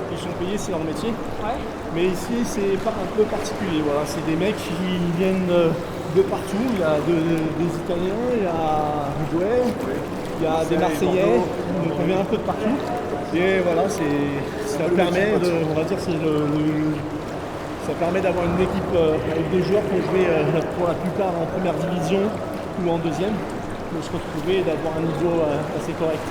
qui sont payés, c'est leur métier. Ouais. Mais ici, c'est un peu particulier. Voilà, c'est des mecs qui viennent de partout. Il y a des Italiens, il y a Uruguay, il y a des Marseillais, donc on vient un peu de partout. Et voilà, ça permet de, on va dire, ça permet d'avoir une équipe avec des joueurs qui ont joué pour la plupart en première division ou en deuxième, de se retrouver et d'avoir un niveau assez correct.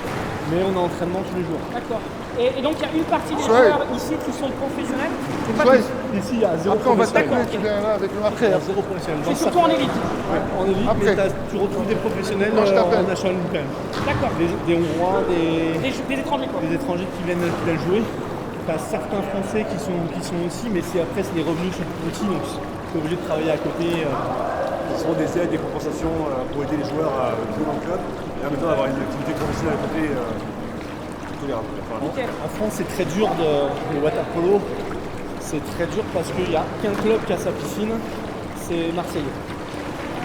Mais on a entraînement tous les jours. D'accord. Et donc il y a une partie des Ouais. joueurs ici qui sont professionnels. C'est pas Ouais. tous. Ici, il y a zéro Après, on va professionnel. t'appeler, tu viens là avec nous Après, il y après. a zéro professionnel. C'est surtout en élite. En élite, Après. mais tu retrouves des professionnels Moi, je t'appelle. en National League quand même. D'accord. Des Hongrois, Des étrangers quoi. des étrangers qui viennent jouer. Tu as certains Français qui sont aussi, mais après, les revenus sont plus petits, donc tu es obligé de travailler à côté. Ce sont des aides, des compensations pour aider les joueurs à jouer dans le club et en même temps avoir une activité professionnelle à côté tolérable. Enfin, Nickel. En France, c'est très dur le water polo. C'est très dur parce qu'il n'y a qu'un club qui a sa piscine, c'est Marseille.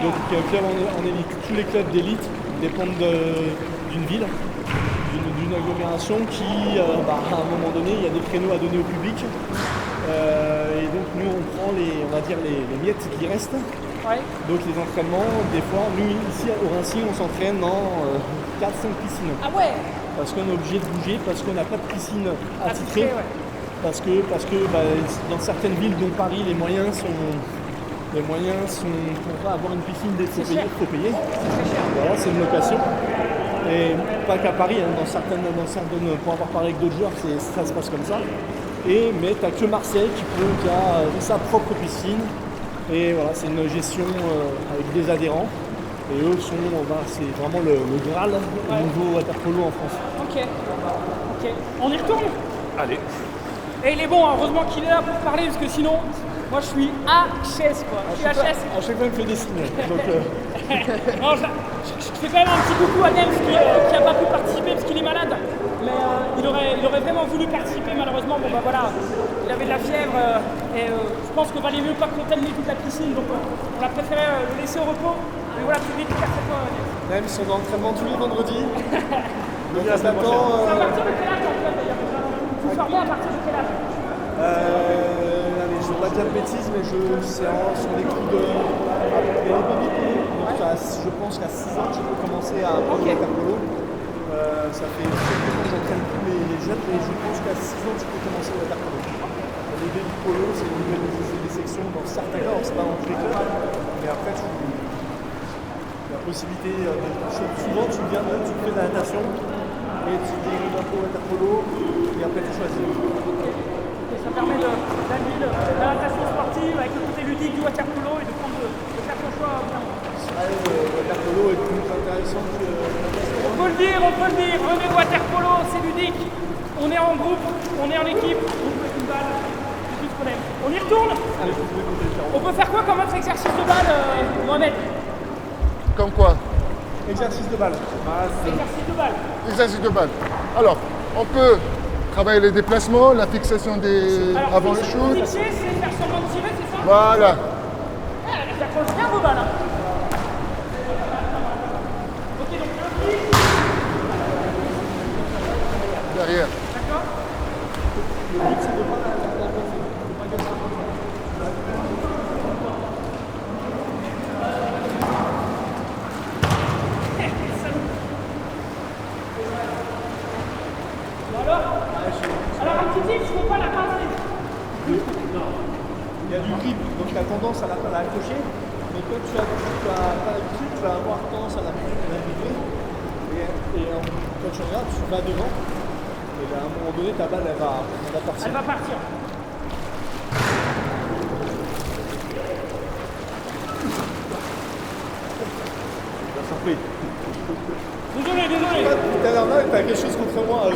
Donc il y a un club en élite. Tous les clubs d'élite dépendent d'une ville, d'une agglomération qui, à un moment donné, il y a des créneaux à donner au public. Et donc nous, on prend on va dire les miettes qui restent. Ouais. Donc les entraînements, des fois, nous ici au Racing, on s'entraîne dans 4-5 piscines. Ah ouais. Parce qu'on est obligé de bouger, parce qu'on n'a pas de piscine attitrée. Ouais. Parce que dans certaines villes, dont Paris, les moyens sont pour pas avoir une piscine, il faut cher. payer. C'est très cher. Voilà, c'est une location. Et pas qu'à Paris, hein, dans certaines, pour avoir parlé avec d'autres joueurs, ça se passe comme ça. Mais tu n'as que Marseille qui a sa propre piscine. Et voilà, c'est une gestion avec des adhérents. Et eux c'est vraiment le Graal au niveau water polo en France. Ok. On y retourne? allez. Et il est bon, heureusement qu'il est là pour parler, parce que sinon, moi je suis HS quoi. Je suis HS. À chaque fois, il me fait des signes. Donc, Non, je fais quand même un petit coucou à Nems qui n'a pas pu participer parce qu'il est malade. Mais il aurait vraiment voulu participer, malheureusement. Bon bah voilà, il avait de la fièvre et je pense qu'il valait mieux pas contaminer toute la piscine. Donc on a préféré le laisser au repos. Mais voilà, tu dédicaces à toi. même si on est en entraînement tous les vendredis. Donc on C'est à s'attend. partir de quel âge en fait d'ailleurs? Vous formez à partir de quel âge? Allez, je ne veux pas dire de bêtises, mais c'est sur les coups de. Les baby polo. Donc je pense qu'à 6 ans, je peux commencer à apprendre le water polo. Ça fait 7 ans que j'entraîne tous les jeunes, et je pense qu'à 6 ans, tu peux commencer le water polo. Les baby polo, c'est des sections dans certains cas, c'est pas dans tous les clubs. Mais après, la possibilité souvent, tu viens, tu fais de la natation, et tu dérives un peu au water polo, et après, tu choisis. Et ça permet d'allier la natation sportive avec le côté ludique du water polo et de faire son choix. Le water polo est plus intéressant que la natation. On peut le dire, venez au water polo, c'est ludique. On est en groupe, on est en équipe, on joue avec une balle, c'est tout ce qu'on aime. On y retourne? Allez, je vais compter le On peut faire quoi comme autre exercice de balle, Mohamed? Comme quoi? exercice de balle. Exercice de balle. Exercice de balle. Alors, on peut travailler les déplacements, la fixation Alors, avant le shoot. fixer, c'est faire semblant de tirer, c'est ça? Voilà. Ça accroche bien vos balles. Hein. Ok, donc le pied. Derrière. D'accord. Alors un petit tip, il ne faut pas la pincer. Il y a du grip, donc tu as tendance à accrocher. Mais quand tu n'as pas l'habitude, tu vas avoir tendance à la vibrer. Et quand tu regardes, tu vas devant. Et là, à un moment donné, ta balle, elle va partir. Elle va partir. Bien surpris. Désolé. Tout à l'heure, là, t'as quelque chose contre moi. Ouais,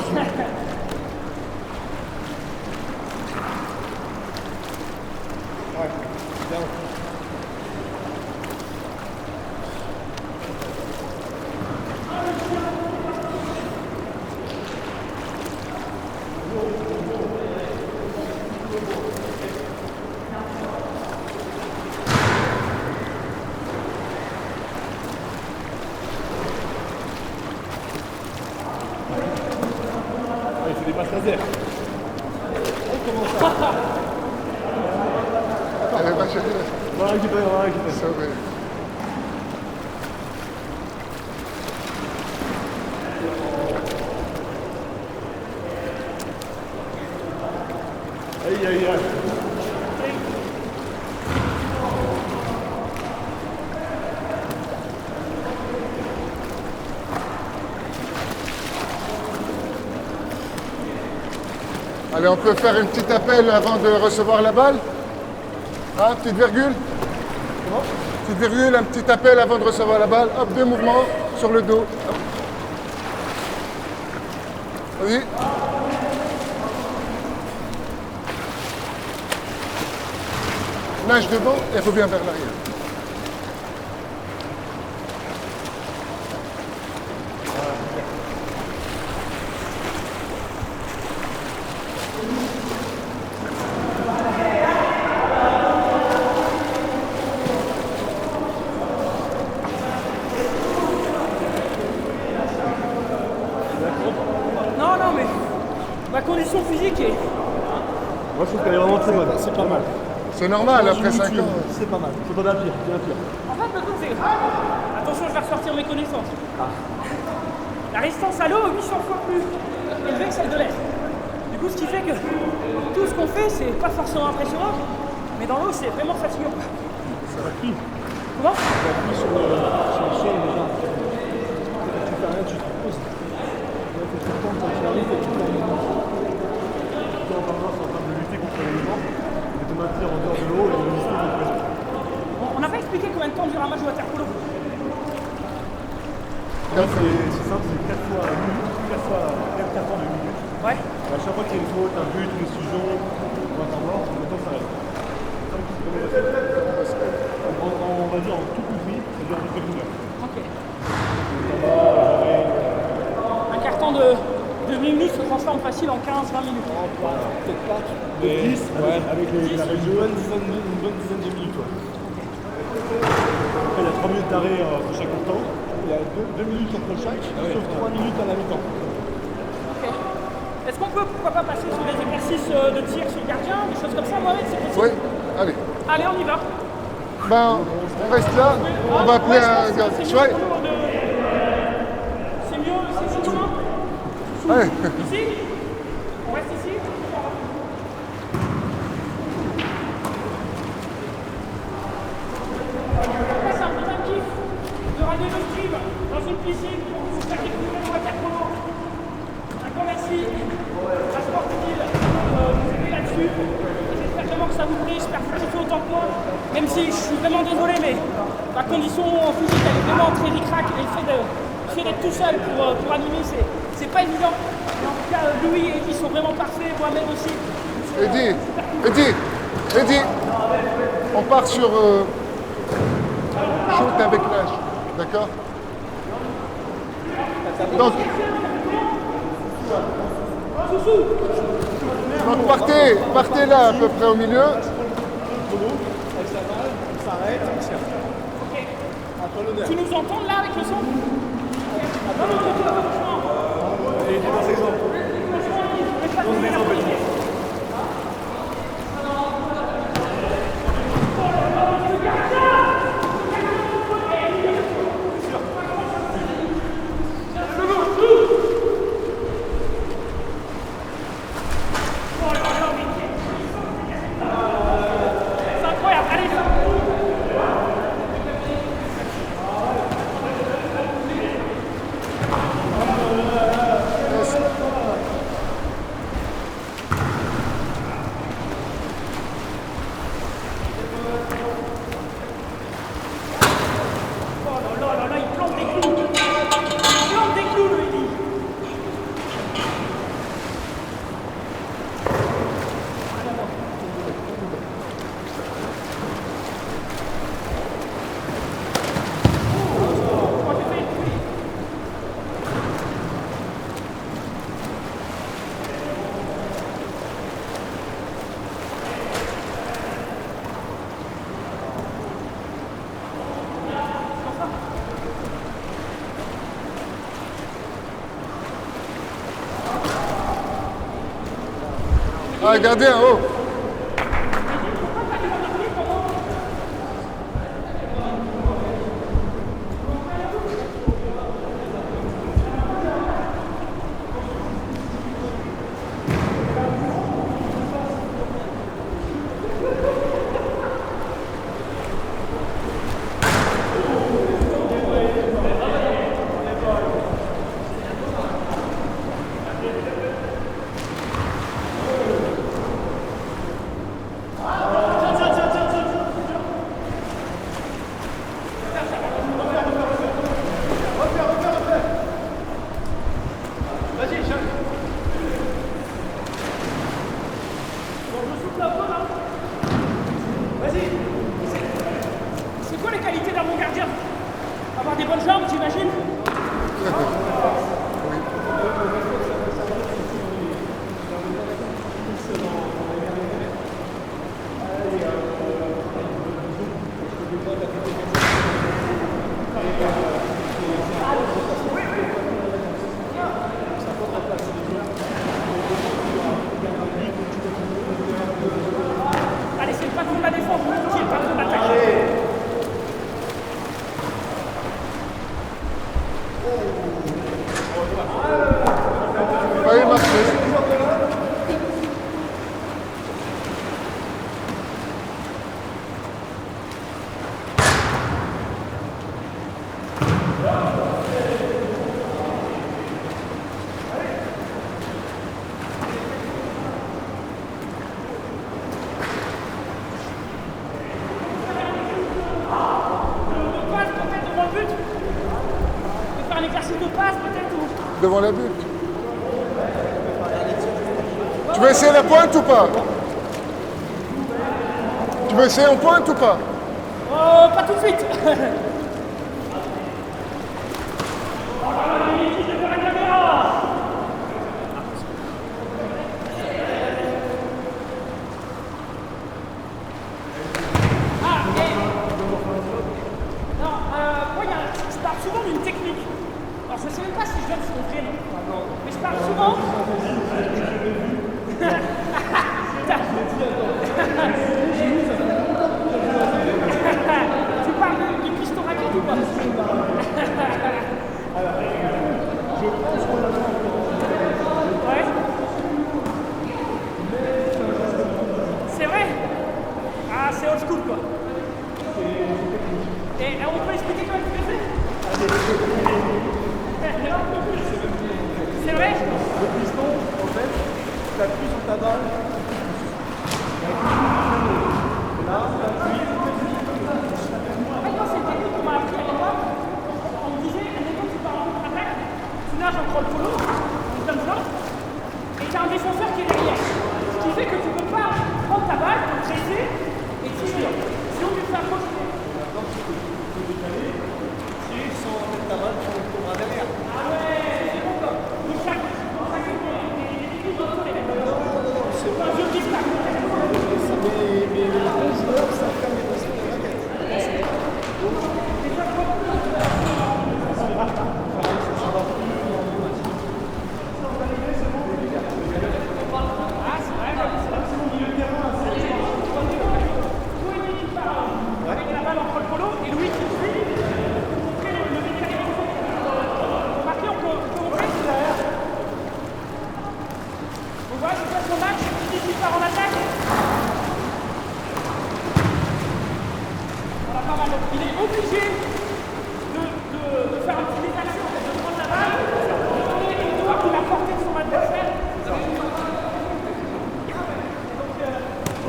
bien. Il fait des passes laser. Allez, va chérie. On va récupérer. Sauvé. Aïe. Allez, on peut faire un petit appel avant de recevoir la balle. Hein, petite virgule. Comment? Petite virgule, un petit appel avant de recevoir la balle. Hop, 2 mouvements sur le dos. Hop. Oui. Nage devant et reviens vers l'arrière. Non, mais ma condition physique est... Moi, je trouve qu'elle est vraiment très bonne. C'est pas mal. C'est normal, après 5 ans. C'est pas mal. Faut t'en pire. En fait, le truc, c'est... Attention, je vais ressortir mes connaissances. La résistance à l'eau est 800 fois plus élevée que celle de l'air. Du coup, ce qui fait que tout ce qu'on fait, c'est pas forcément impressionnant, mais dans l'eau, c'est vraiment fatigant. Ça va plus. Comment? Ça appuie sur le sol déjà. Quand tu fais rien, tu te poses. Il faut tout le temps, quand tu arrives, il faut tout le temps. En permanence, en train de lutter contre l'élément, et de te maintenir en dehors de l'eau et de résister à la pression. On n'a pas expliqué combien de temps dure un match de water polo. C'est simple, c'est 4 fois 1 minute, 4 temps de 1 minute. Ouais. Et à chaque fois qu'il y a une faute, un but, une exclusion, ou un temps mort, le temps s'arrête. C'est ça qui se permet de faire. On va dire en tout compris, ça dure à peu près 1 heure. Ok. Un carton de 8 minutes se transforme facile en 15-20 minutes. Peut-être pas. De 10, Ouais. avec Une bonne dizaine de minutes. Ouais. Après, il y a 3 minutes d'arrêt pour chaque temps. Il y a 2 minutes entre chaque, sauf 3 minutes à la mi-temps. Ok. Est-ce qu'on peut, pourquoi pas, passer sur des exercices de tir sur le gardien, des choses comme ça, Mohamed, c'est possible? Oui, allez. Allez, on y va. Ben, on reste là. On va appeler un gars. C'est mieux, Chouette. c'est comment? Allez. Ici? On reste ici? C'est un peu un kiff de ramener le stream dans une piscine pour vous faire découvrir le water polo. Un grand merci à Sport Utile de nous aider là-dessus. J'espère vraiment que ça vous plaît, j'espère que vous kiffez autant que moi. Même si je suis vraiment désolé, mais ma condition physique elle est vraiment très ric-rac et le fait d'être tout seul pour animer, c'est pas évident. Mais en tout cas, Louis et Eddie sont vraiment parfaits, moi-même aussi. Eddie, on part sur shoot avec l'âge, d'accord? Donc partez là à peu près au milieu. Avec sa balle, on s'arrête, on tire. Ok. À toi l'honneur. Tu nous entends là avec le son? Et des bons exemples. Bons exemples. C'est incroyable, allez! Ah, gardien, oh. C'est quoi les qualités d'un bon gardien? Avoir des bonnes jambes, j'imagine. Allez, c'est le patron de la défense, qui est le patron de l'attaque. Failli marcher. Passe peut-être devant le but. On peut faire un exercice de passe peut-être ou... Devant la but. Tu veux essayer la pointe ou pas? Tu veux essayer en pointe ou pas? Oh, pas tout de suite. Je parle souvent d'une technique. Alors je ne sais même pas si je donne son prénom. Mais je parle souvent. Tu parles du piston raquette ou pas? Ouais. C'est vrai? Ah, c'est old school quoi. Et on peut expliquer comment tu fais? C'est vrai? Le piston, en fait, tu appuies sur ta balle. Et là, tu appuies. En fait, moi, c'est une technique qu'on m'a appris à l'époque. On me disait, admettons que tu pars en contre-attaque, tu nages en crawl follow, en comme ça, et tu as un défenseur qui est derrière. Ce qui fait que tu ne peux pas prendre ta balle, presser et tirer. Sinon, tu te fais approcher. Sans mettre ta balle sur le bras derrière. Ah ouais, c'est bon quoi. Donc, chaque technique doit faire les mêmes. C'est pas un jeu qui se tape. Mais les bons joueurs savent faire les positions de raquette. Ah, c'est vrai, c'est mon milieu de terrain. Louis qui part avec la balle en crawl follow et Louis qui suit pour montrer le mécanisme. Remarquez, on peut montrer. Donc voilà, je passe au match, qui part en attaque. Voilà, pas mal. Il est obligé de faire un petit détaché, en fait, de prendre la balle, de tourner et de voir qu'il a porté de son adversaire.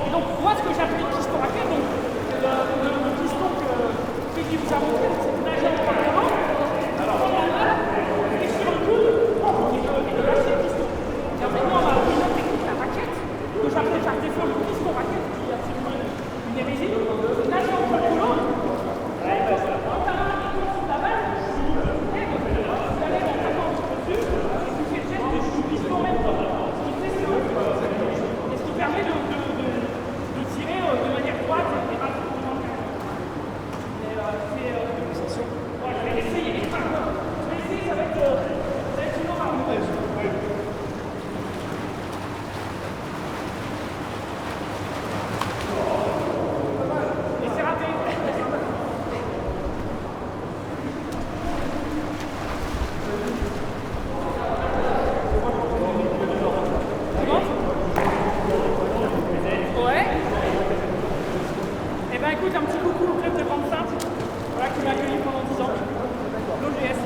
Et donc, moi, ce que j'appelle le piston raquette, donc le piston que Freddy vous a montré, c'est de nager en premier, de prendre la balle, et sur le coude, et de lâcher le piston. Et en fait, moi, on m'a appris une autre technique, la raquette, que j'appelle par défaut le piston raquette, qui est absolument une hérésie. Nager en premier, souhaiter un petit coucou au club de Grande-Sainte, voilà, qui m'a accueilli pendant 10 ans. L'OGS.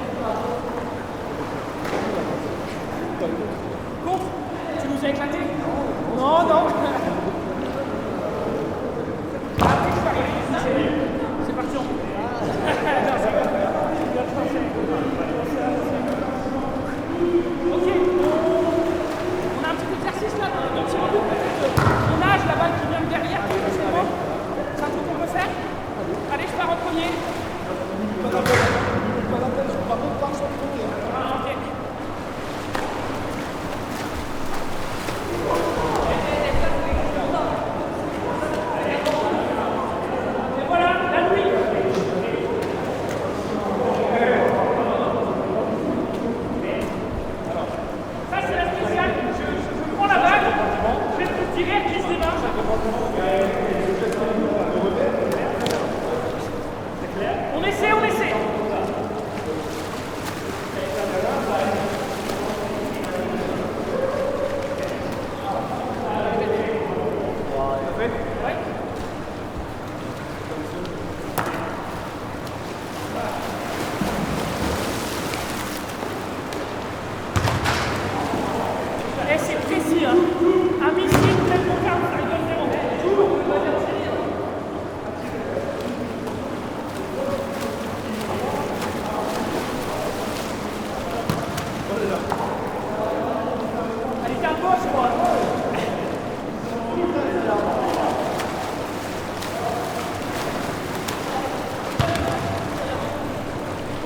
Contre, tu nous as éclaté? Non, non. Après, je suis arrivé ici, c'est parti en coupe. Ok, on a un petit exercice là, un petit regroupe. On nage, la balle qui vient de derrière, c'est bon. C'est un truc qu'on peut faire. Allez, je pars en premier. Ah, ok. Et voilà, la nuit. Ça, c'est la spéciale. Je prends la balle, je vais te tirer, elle glisse des mains. On essaie, on essaie. Ouais. Eh, c'est précis, hein. Un missile, peut-être mon carte, ça rigole zéro. Elle était à gauche, quoi.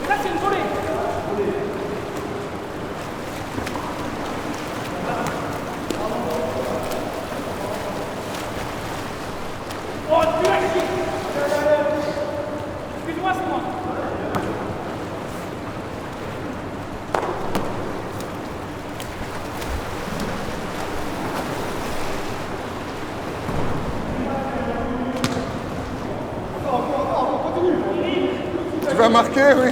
Ça, c'est une volée. Oh, tu as qui? Excuse-moi, c'est moi. Tu vas marquer, oui.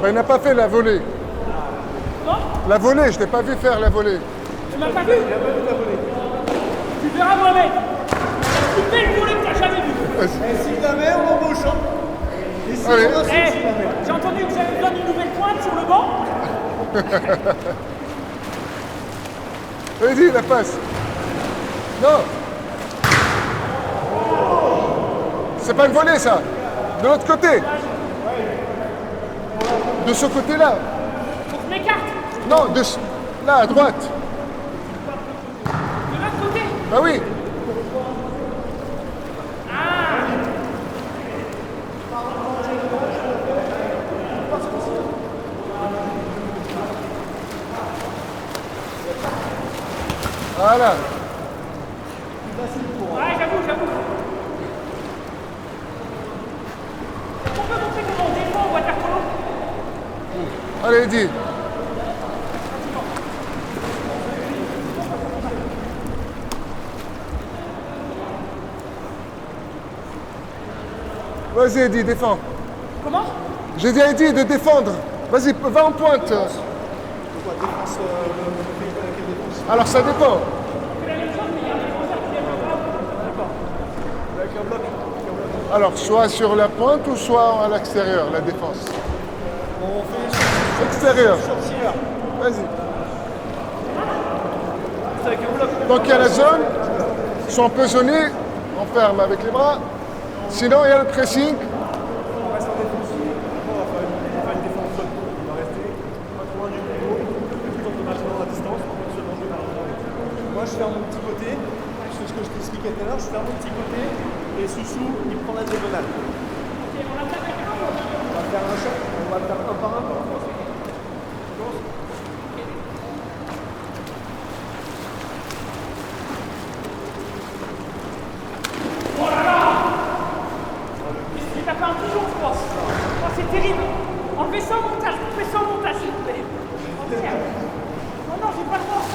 Ben, il n'a pas fait la volée. Non? La volée, je t'ai pas vu faire la volée. Tu m'as pas vu? Tu verras moi-même. La plus belle volée que t'as jamais vue. Si jamais on embauche, hein. Et si Allez. on insiste, Eh, si jamais. j'ai entendu que j'avais besoin d'une nouvelle pointe sur le banc. Vas-y, la passe. Non. C'est pas une volée, ça. De l'autre côté. De ce côté-là. Faut que je m'écarte. Non, là, à droite. De l'autre côté. Bah oui. Voilà. Ouais, j'avoue. On peut montrer comment on défend au water polo? Allez, dis. Vas-y, Eddie, défends. Comment? J'ai dit à Eddie de défendre. Vas-y, va en pointe. Pourquoi défense, quelle défense? Alors, ça dépend. Avec un bloc. Alors, soit sur la pointe ou soit à l'extérieur, la défense. On fait Extérieur. sur tireur. Vas-y. C'est avec un bloc. Donc, il y a la zone. Ils sont empesonnés. On ferme avec les bras. Sinon, il y a le pressing. On reste en défense. On va faire une défense zone. On va rester pas trop loin du niveau. Le plus on match dans la distance. On peut seulement jouer par la. Moi, je fais mon petit côté. C'est ce que je t'expliquais tout à l'heure. Je fais mon petit côté. Et Soussou, il prend la diagonale. On va faire un shot. On va faire un par un. Il t'a fait un pigeon, je pense. Oh, c'est terrible. Enlevez ça au montage, s'il vous plaît. Oh, merde. Oh non, j'ai pas le droit.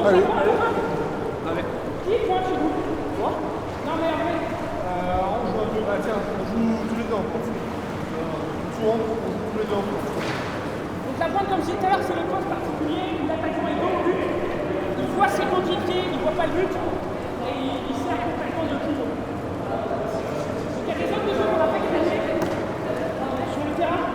Allez. Qui pointe chez vous? Toi? Non mais après. On joue un peu. Ah tiens, on joue tous les deux en France. Souvent, on joue tous les deux en France. Donc la pointe comme je disais tout à l'heure, c'est le poste particulier où l'attaquant est dos au but. Il voit ses coéquipiers, il voit pas le but et il sert complètement de pivot. Donc il y a des autres choses qu'on a fait sur le terrain.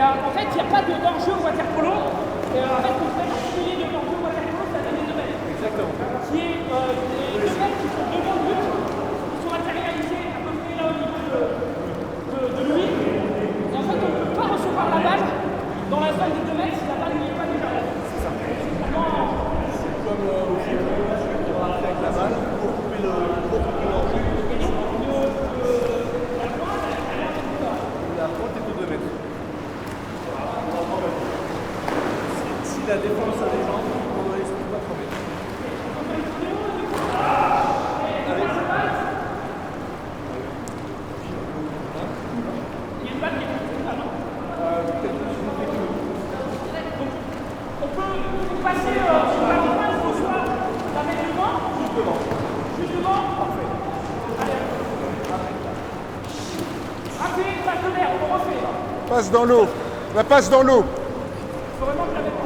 En fait, il n'y a pas d'enjeu au water-polo. En fait, le fait particulier de l'enjeu au water-polo, c'est la donnée de mètres. Exactement. Qui est des 2 mètres qui sont devant le but, qui sont matérialisés à peu près là au niveau de lui. Et en fait, on ne peut pas recevoir la balle dans la zone des 2 mètres si la balle n'est pas déjà là. C'est ça. C'est comme au foot, on va faire avec la balle pour couper l'enjeu. La pointe est de 2 mètres. Si la défense a des jambes, on doit laisser pas 3 mètres. Il y a une balle qui est plus là, non? On peut passer sur la pointe, il faut soit la mettre devant, juste devant. Juste devant? Parfait. Allez. Rappelez, passe de l'air, on refait. Passe dans l'eau. La passe dans l'eau. Il faut vraiment que je la mette pas.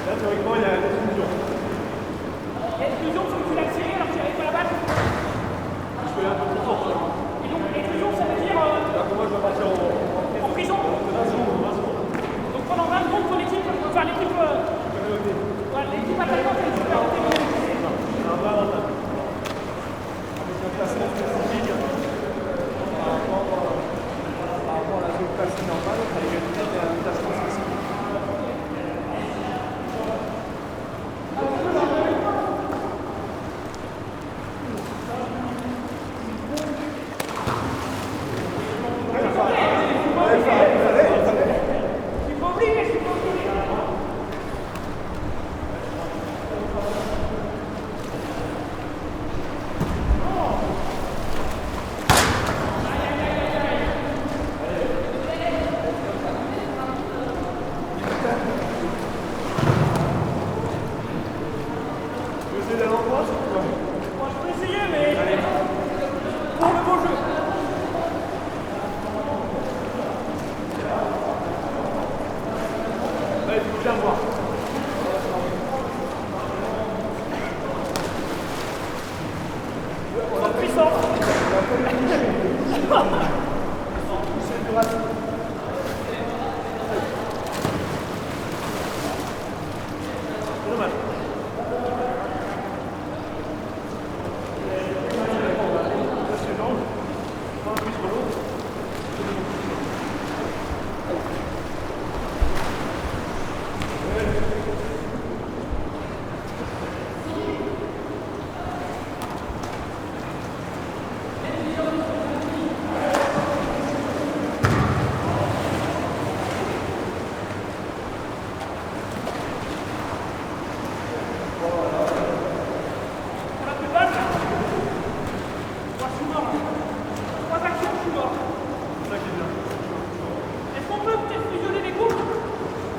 Là, théoriquement, il y a l'exclusion. L'exclusion, c'est que tu l'as tiré alors que tu n'avais pas la balle. Parce que là, un peu plus fort. Et donc l'exclusion, ça veut dire Là, pour moi, je vais partir en prison. Donc pendant 20 secondes, ton équipe, enfin l'équipe attaquante, elle se fait arrêter. C'est un vrai avantage. Avec un placement spécifique par rapport à la zone placée normale, avec un placement spécifique. Moi, je peux essayer, mais pour le beau jeu. Allez, il faut bien voir. En puissance. C'est dommage.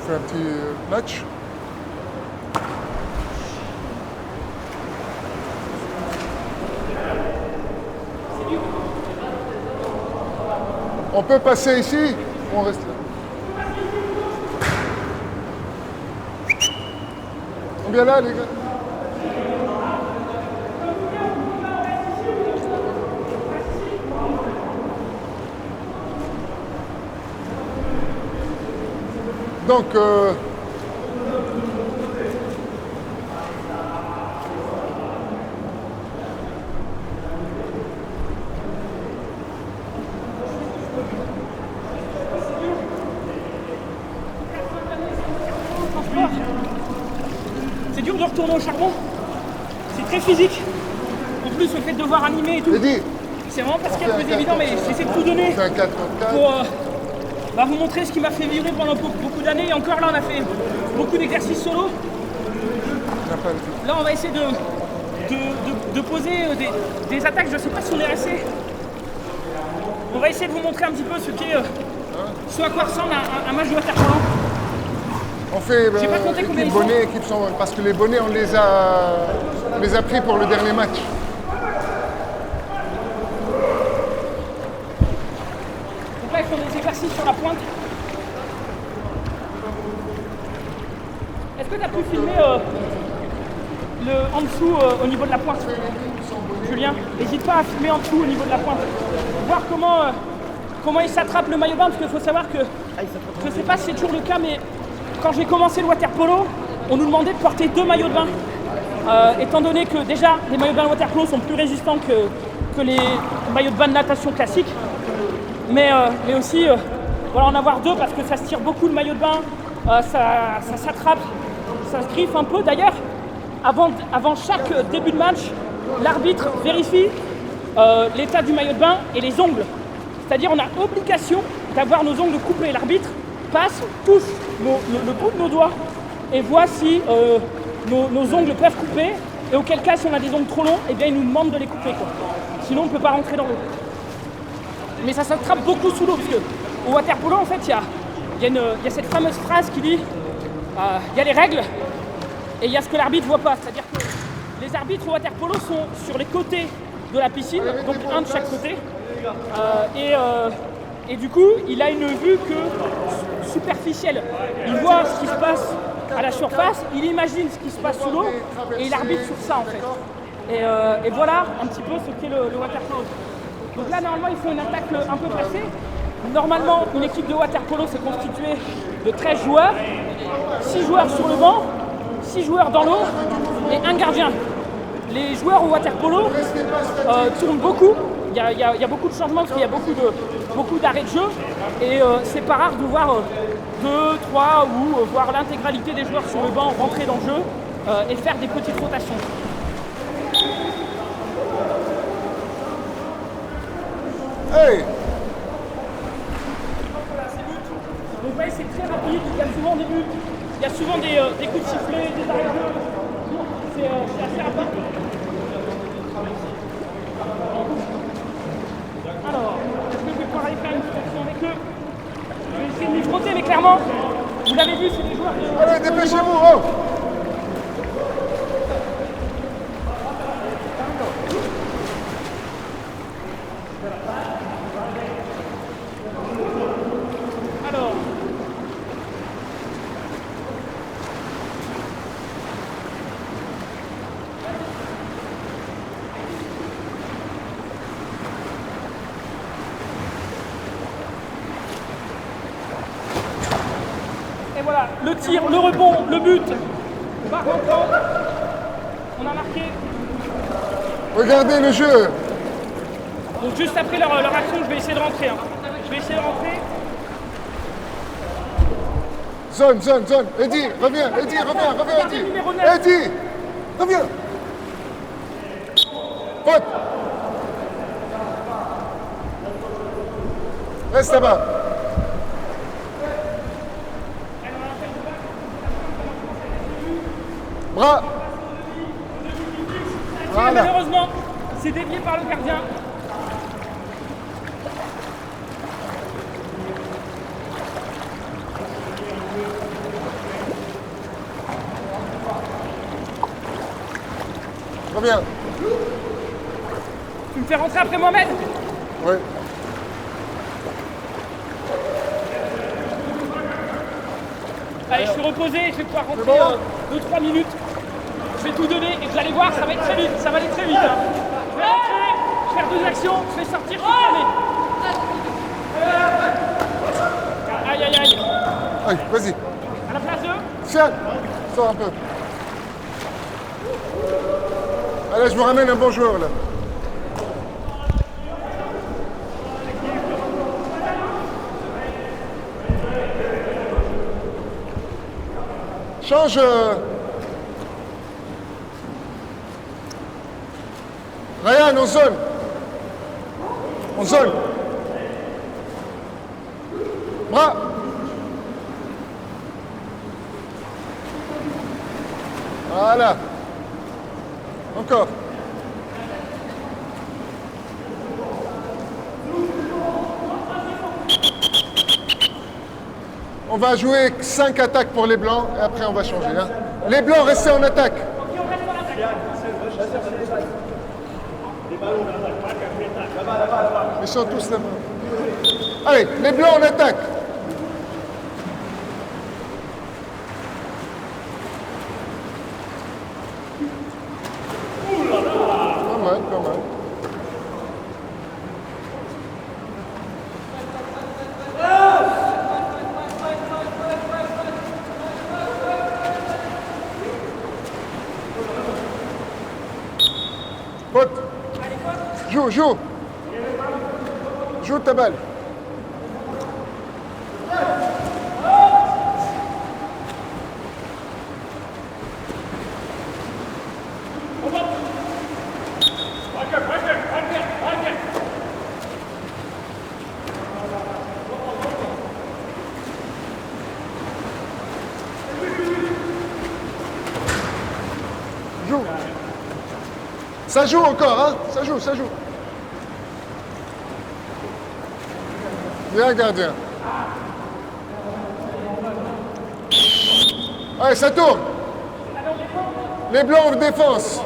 fait un petit match. On peut passer ici ou on reste là? Combien là, les gars? Donc, c'est dur de retourner au charbon. C'est très physique. En plus, le fait de devoir animer et tout. Eddy, C'est vraiment pas ce qu'il y a de plus évident, mais j'essaie de tout donner c'est un 4 contre 4. pour vous montrer ce qui m'a fait vibrer pendant beaucoup d'années. Et encore là, on a fait beaucoup d'exercices solo. Là, on va essayer de poser des attaques. Je sais pas si on est resté. On va essayer de vous montrer un petit peu ce à quoi ressemble un match de water polo. On fait J'ai pas compté combien équipe ils sont. bonnet, équipe sans... Parce que les bonnets, on les a pris pour le dernier match. Donc là, ils font des exercices sur la pointe. Est-ce que tu as pu filmer en dessous au niveau de la pointe, Julien? N'hésite pas à filmer en dessous au niveau de la pointe. Voir comment il s'attrape le maillot de bain, parce qu'il faut savoir que, je ne sais pas si c'est toujours le cas, mais quand j'ai commencé le water polo, on nous demandait de porter 2 maillots de bain. Étant donné que déjà, les maillots de bain de water polo sont plus résistants que les maillots de bain de natation classiques. Mais aussi, voilà, en avoir 2 parce que ça se tire beaucoup le maillot de bain, ça s'attrape, ça se griffe un peu. D'ailleurs, avant chaque début de match, l'arbitre vérifie l'état du maillot de bain et les ongles. C'est-à-dire on a obligation d'avoir nos ongles coupés. L'arbitre passe, touche le bout de nos doigts et voit si nos ongles peuvent couper. Et auquel cas, si on a des ongles trop longs, eh bien, il nous demande de les couper, quoi. Sinon, on ne peut pas rentrer dans l'eau. Mais ça s'attrape beaucoup sous l'eau, parce qu'au water polo, en fait, il y a cette fameuse phrase qui dit il y a les règles et il y a ce que l'arbitre ne voit pas. C'est-à-dire que les arbitres au water polo sont sur les côtés de la piscine, donc un de chaque côté. Et du coup, il a une vue que superficielle. Il voit ce qui se passe à la surface, il imagine ce qui se passe sous l'eau et il arbitre sur ça, en fait. Et voilà un petit peu ce qu'est le water polo. Donc là, normalement, il faut une attaque un peu placée. Normalement, une équipe de water polo, c'est constitué de 13 joueurs, 6 joueurs sur le banc, 6 joueurs dans l'eau et un gardien. Les joueurs au water polo tournent beaucoup. Il y a beaucoup de changements parce qu'il y a beaucoup d'arrêts de jeu. Et c'est pas rare de voir 2, 3 ou voir l'intégralité des joueurs sur le banc rentrer dans le jeu et faire des petites rotations. Hey! Donc ouais, c'est très rapide, il y a souvent des buts, il y a souvent des coups de sifflet, des arrêts de jeu. C'est assez rapide. Alors, est-ce que je vais pouvoir aller faire une petite action avec eux? Je vais essayer de m'y frotter, mais clairement, vous l'avez vu, c'est des joueurs de... Allez, dépêchez-vous! Oh! Alors, et voilà, le tir, le rebond, le but, par rentrant, on a marqué. Regardez le jeu! Donc juste après leur action, je vais essayer de rentrer. Je vais essayer de rentrer. Zone! Eddy, reviens! Eddy! Numéro 9. Eddy! Reviens! Faute! Reste là-bas! Bras! Et Voilà! malheureusement, c'est dévié par le gardien. Reviens! Tu me fais rentrer après Mohamed? Oui. Allez, je suis reposé, je vais pouvoir rentrer C'est bon 2-3 minutes. Je vais tout donner et vous allez voir, ça va être très vite, ça va aller très vite. Hein. Je vais rentrer, je vais faire 2 actions, je vais sortir, je suis fermé. Aïe aïe aïe. Allez, vas-y. À la place 2. Fiat, sors un peu. Allez, je vous ramène un bon joueur là. Change. Ryan, en zone. En zone. Bras. Voilà. Encore. On va jouer 5 attaques pour les blancs et après on va changer. Hein. Les blancs, restez en attaque. Ils sont tous là-bas. Allez, les blancs en attaque. Pas mal, pas mal. Pote, joue, joue. Joue ta balle. Joue. Ça joue encore, hein? Ça joue, ça joue. Bien, gardien. Allez, ça tourne. Les blancs en défense.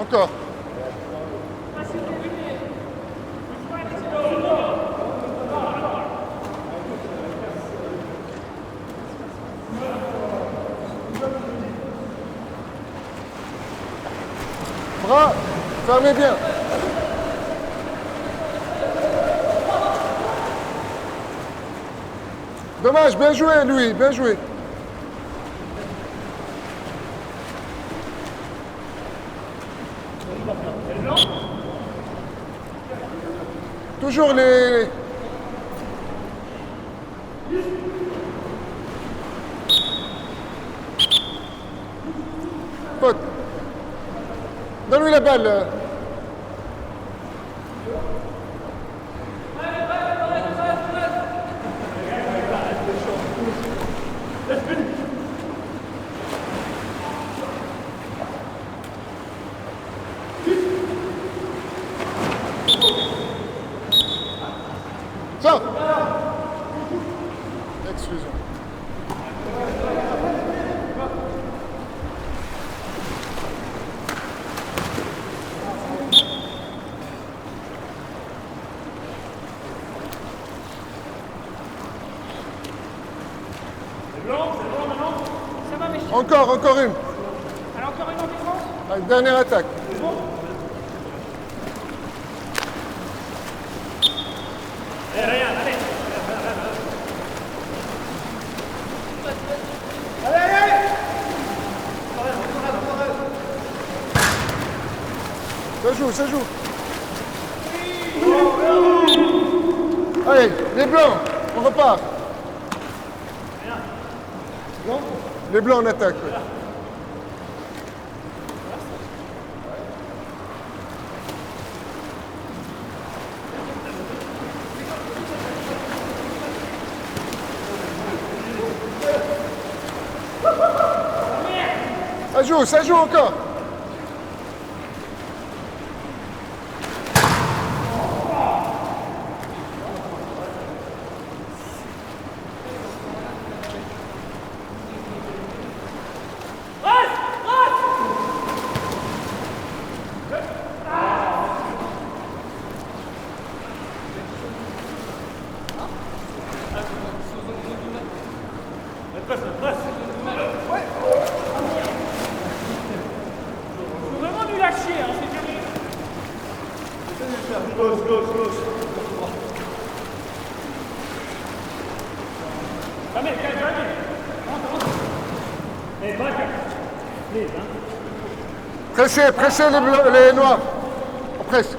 Encore. Bras, fermez bien. Dommage, bien joué Louis, bien joué. Toujours les... Pote. Donne-lui la balle. Sors. Excuse-moi. Ça va, mes chiens. Encore une. Allez, encore une en défense. Allez, dernière attaque. Ça joue, ça joue. Allez, les blancs, on repart. Les blancs en attaque. Ouais. Ça joue encore. Vraiment nul à chier, hein, c'est terrible. Gauche. Jamais. Et back. Please, hein. Pressez les noirs. On presse.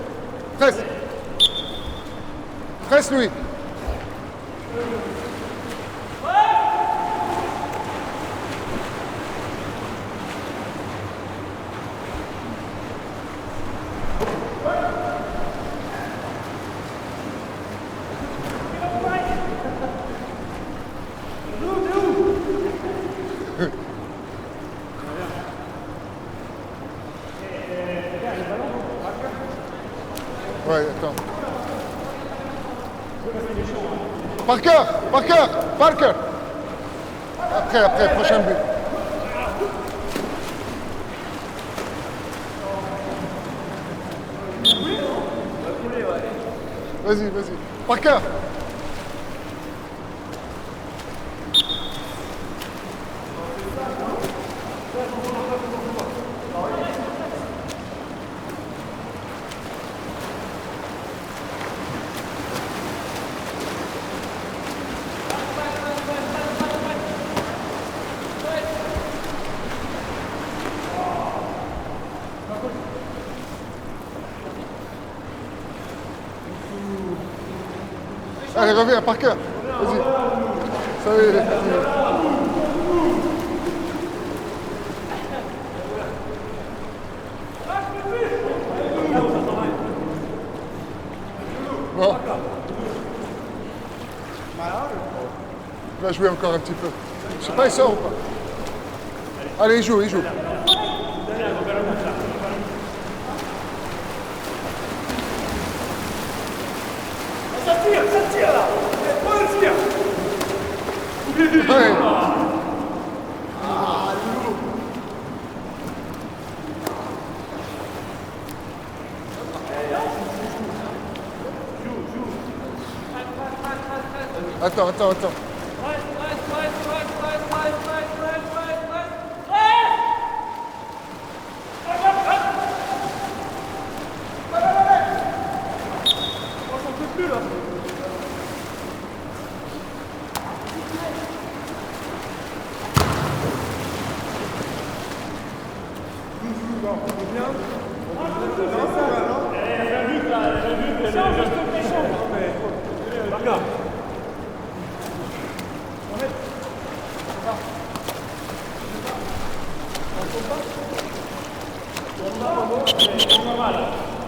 Presse lui. Ouais, attends. Parker. Après, prochain but. Vas-y. Parker. Allez, reviens, Parker. Vas-y. Ça y est. Bon. Il va jouer encore un petit peu. Je sais pas, il sort ou pas. Allez, il joue. Ça tire là. Ouais. Attends.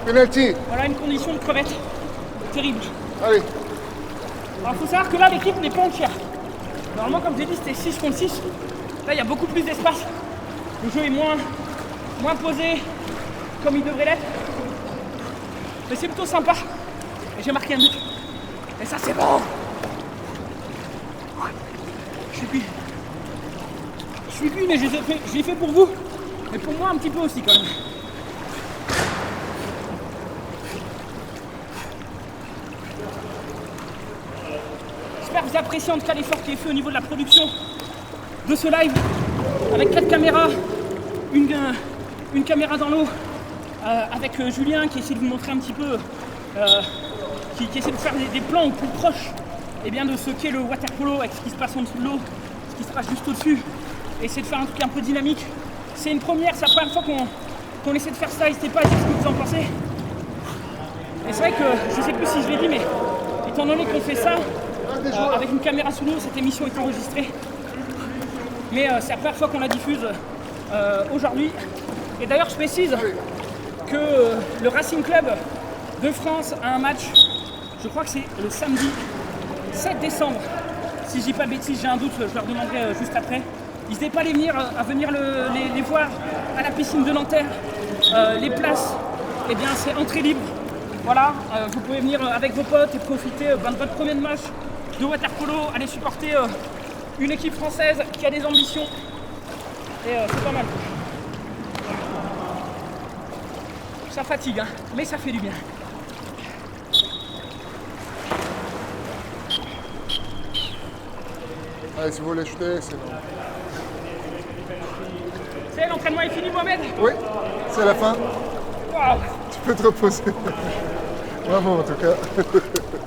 Penalty. Voilà une condition de crevette. Terrible. Allez. Alors, il faut savoir que là, l'équipe n'est pas entière. Normalement, comme j'ai dit, c'était 6 contre 6. Là, il y a beaucoup plus d'espace. Le jeu est moins posé comme il devrait l'être. Mais c'est plutôt sympa. Et j'ai marqué un but. Et ça, c'est bon. Je suis cuit, mais je l'ai fait pour vous. Mais pour moi, un petit peu aussi, quand même. J'espère que vous appréciez en tout cas l'effort qui est fait au niveau de la production de ce live avec 4 caméras, une caméra dans l'eau, avec Julien qui essaie de vous montrer un petit peu, qui essaie de faire des plans au plus proche de ce qu'est le water polo avec ce qui se passe en dessous de l'eau, ce qui se passe juste au-dessus, et essayer de faire un truc un peu dynamique. C'est une première, c'est la première fois qu'on essaie de faire ça. N'hésitez pas à dire ce que vous en pensez. Et c'est vrai que je sais plus si je l'ai dit, mais étant donné qu'on fait ça avec une caméra sous l'eau, cette émission est enregistrée. Mais c'est la première fois qu'on la diffuse aujourd'hui. Et d'ailleurs, je précise que le Racing Club de France a un match, je crois que c'est le samedi 7 décembre. Si je dis pas de bêtises, j'ai un doute, je leur demanderai juste après. n'hésitez pas à venir les voir à la piscine de Nanterre. Les places, eh bien, c'est entrée libre. Voilà, vous pouvez venir avec vos potes et profiter de votre premier match de water polo, aller supporter une équipe française qui a des ambitions. Et c'est pas mal. Ça fatigue, hein, mais ça fait du bien. Allez, si vous voulez shooter, c'est bon. C'est l'entraînement est fini, Mohamed? Oui, c'est la fin. Waouh. Tu peux te reposer. Bravo en tout cas.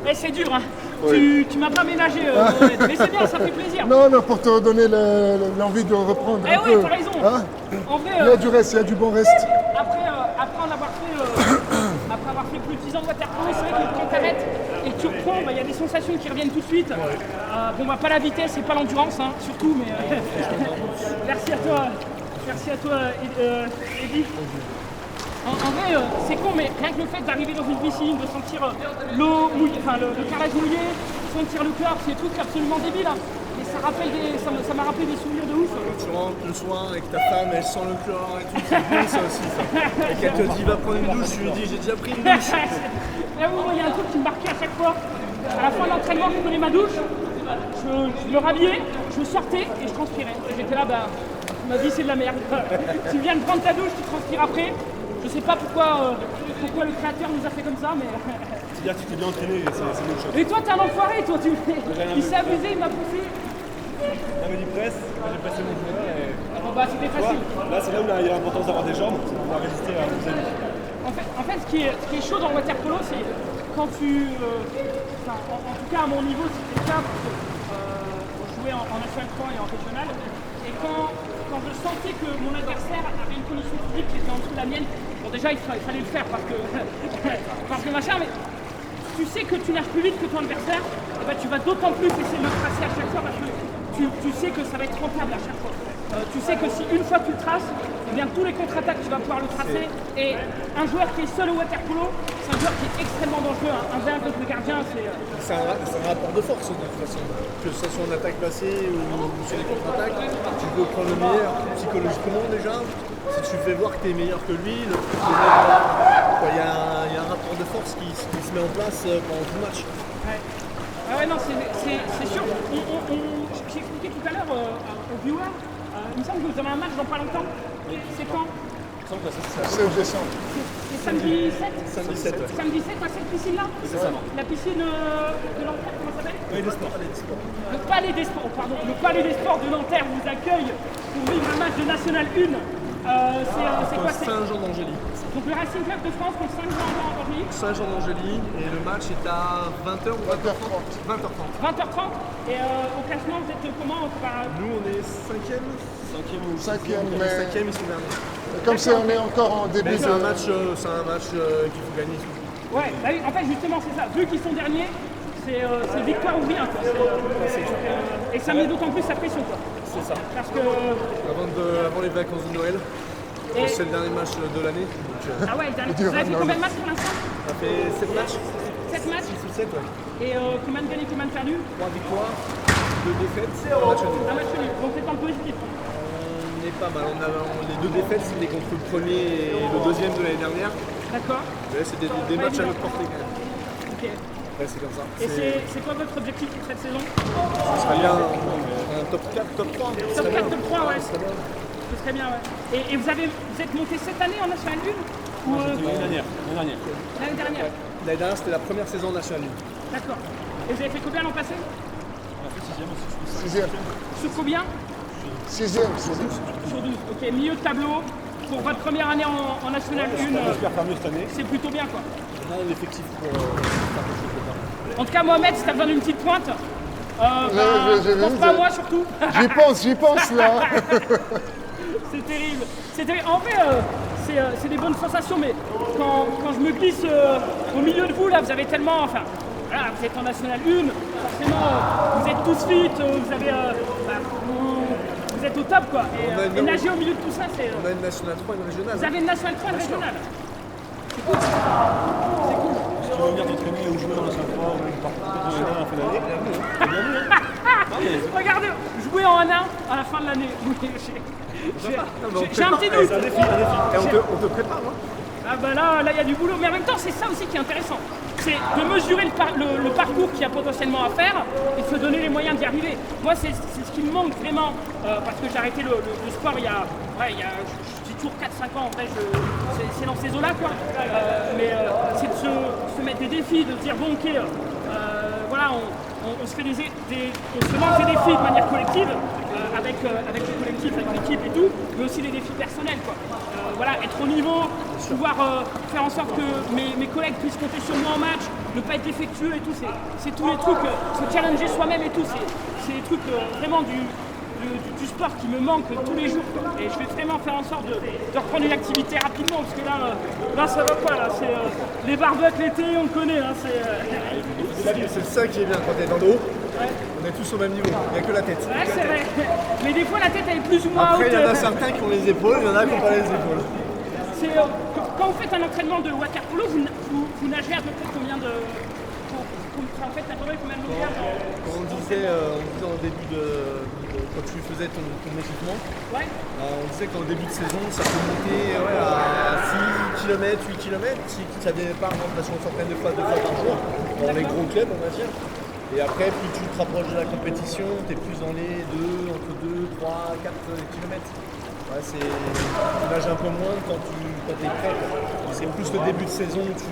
Eh, c'est dur, hein. Oui. Tu m'as pas ménagé, Mohamed. Mais c'est bien, ça fait plaisir. Non, non, pour te redonner l'envie de reprendre Eh un oui, peu. t'as raison. Hein, En vrai, il y a du reste, il y a du bon reste. après avoir fait plus de 10 ans de water polo, c'est vrai que quand t'arrêtes et que tu reprends, il y a des sensations qui reviennent tout de suite. Pas la vitesse et pas l'endurance, hein, surtout, mais merci à toi, Eddy. En vrai, c'est con, mais rien que le fait d'arriver dans une piscine, de sentir l'eau mouillée, enfin le carrelage mouillé, sentir le cœur, c'est des trucs absolument débiles. Hein. Et ça m'a rappelé des souvenirs de ouf. Tu rentres le soir avec ta femme, elle sent le chlore et tout, c'est bon ça aussi ça. Et qu'elle te dit va prendre une douche, tu lui dis j'ai déjà pris une douche. Moi, il y a un truc qui me marquait à chaque fois. À la fin de l'entraînement, je prenais ma douche, je me rhabillais, je sortais et je transpirais. Et j'étais là, ma vie c'est de la merde. Tu viens de prendre ta douche, tu transpires après. Je sais pas pourquoi le créateur nous a fait comme ça, mais. C'est-à-dire que tu t'es bien entraîné, c'est une autre chose. Et toi, t'es un enfoiré, toi, il s'est abusé, il m'a poussé. La menu presse, j'ai passé mon joueur et. C'était facile. Là, c'est là où il y a l'importance d'avoir des jambes pour pouvoir résister à vos amis. En fait, ce qui est chaud dans le water polo, c'est quand tu. En tout cas, à mon niveau, c'était le cas, parce que on jouait en National 3 et en régional. Et quand je sentais que mon adversaire avait une condition physique qui était en dessous de la mienne, bon, déjà, il fallait le faire parce que machin, mais tu sais que tu nages plus vite que ton adversaire, et tu vas d'autant plus essayer de le tracer à chaque fois parce que tu sais que ça va être rentable à chaque fois. Tu sais que si une fois tu le traces, eh bien tous les contre-attaques tu vas pouvoir le tracer. Et un joueur qui est seul au water polo, c'est un joueur qui est extrêmement dangereux. Un 1v1 contre le gardien, C'est un rapport de force de toute façon. Que ce soit sur une attaque passée ou sur des contre-attaques, tu peux prendre le meilleur psychologiquement déjà. Si tu fais voir que tu es meilleur que lui, il y a un rapport de force qui se met en place pendant tout le match. Ouais. Ah ouais, non, c'est sûr. J'ai expliqué tout à l'heure aux viewers, il me semble que vous avez un match dans pas longtemps. C'est quand? C'est au décembre. C'est samedi 7? Samedi 7, ouais. Samedi 7 à cette piscine-là? C'est ça. La piscine de Nanterre, comment ça s'appelle? Oui, des sports. Le Palais des Sports, pardon. Le Palais des Sports de Nanterre vous accueille pour vivre un match de National 1. C'est quoi? Saint-Jean d'Angély. Donc le Racing Club de France contre Saint-Jean d'Angély. Saint-Jean d'Angély et le match est à 20h ou 20h30. 20h30. 20h30. Et au classement, vous êtes comment? Nous on est 5e. 5e, On est mais 5e, ils sont derniers. comme si on est encore en début Mais de. c'est un match qu'il faut gagner. Ouais, bah oui, en fait justement c'est ça. Vu qu'ils sont derniers, c'est victoire ou rien. Quoi. Et ça met d'autant plus sa pression. Quoi. C'est ça. Parce que. Avant les vacances de Noël. C'est le dernier match de l'année. Ah ouais, vous avez fait combien de matchs pour l'instant? On a fait 7 matchs. 7 matchs. 6 ou 7, ouais. Et combien de gagnés, combien de perdus? 3 victoires, 2 défaites, un match nul. Un match nul. Donc c'est dans le positif. On est pas mal. Les 2 défaites, c'était contre le premier et le deuxième de l'année dernière. D'accord. Ouais, c'était des matchs à notre portée quand même. Ok. Ouais, c'est comme ça. Et c'est quoi votre objectif pour cette saison? Ce serait bien un top 4, top 3. Top 4, top 3, ouais. Ce serait bien. Ce serait bien, ouais. Et vous êtes monté cette année en National 1 ou L'année dernière. l'année dernière? L'année dernière, c'était la première saison nationale. D'accord. Et vous avez fait combien l'an passé? On a fait 6e aussi. 6e. Sur combien? 6e. Sur 12. Ok, milieu de tableau. Pour votre première année en National 1, J'espère faire mieux cette année. c'est plutôt bien quoi. On a l'effectif pour faire quelque chose de bien. En tout cas, Mohamed, si t'as besoin d'une petite pointe, pense pas à moi surtout. J'y pense là. C'est terrible. C'est terrible. En vrai, c'est des bonnes sensations, mais quand je me glisse au milieu de vous, là, vous avez tellement. Enfin, voilà, vous êtes en National 1, forcément, vous êtes tous fit, vous êtes au top, quoi. Et nager au milieu de tout ça, c'est. On a une nationale 3 et une régionale. Vous avez une National 3 et une régionale. C'est cool. Si tu veux venir t'entraîner ou jouer dans la salle 3 ou participer dans la fin d'année, bienvenue. Regardez, jouer en 1 à la fin de l'année. J'ai un petit doute. C'est un défi. Et on te prépare, hein. Ah bah là, il y a du boulot. Mais en même temps, c'est ça aussi qui est intéressant. C'est de mesurer le parcours qu'il y a potentiellement à faire et de se donner les moyens d'y arriver. Moi, c'est ce qui me manque vraiment, parce que j'ai arrêté le sport il y a j'ai toujours 4-5 ans. En vrai, c'est dans ces eaux-là, quoi. C'est de se mettre des défis, de se dire, bon, ok, voilà, on se fait on se lance des défis de manière collective, avec le collectif, avec l'équipe et tout, mais aussi des défis personnels, quoi. Voilà, être au niveau, pouvoir faire en sorte que mes collègues puissent compter sur moi en match, ne pas être défectueux et tout, c'est tous les trucs, se challenger soi-même et tout, c'est des trucs vraiment du sport qui me manque tous les jours, quoi. Et je vais vraiment faire en sorte de reprendre une activité rapidement, parce que là ça va pas, là, c'est les barbecues l'été, on connaît, hein, C'est ça qui est bien quand t'es dans l'eau. Ouais. On est tous au même niveau, il n'y a que la tête. Ouais, c'est vrai. Mais des fois la tête elle est plus ou moins Après, il y en a haute. certains qui ont les épaules, il y en a qui n'ont pas les épaules. C'est, quand vous faites un entraînement de water polo, vous nagez à peu près combien de... En fait, t'as combien de longueur Quand on disait au début quand tu faisais ton équipement, Ouais. on disait qu'au début de saison, ça peut monter à 6 km, 8 km, si ça ne vient pas, parce qu'on s'entraîne 2 fois par jour, dans les gros clubs, on va dire. Et après, plus tu te rapproches de la compétition, tu es plus dans les entre 2, 3, 4 km. Ouais, tu nages un peu moins quand tu es prêt. C'est plus le début de saison où tu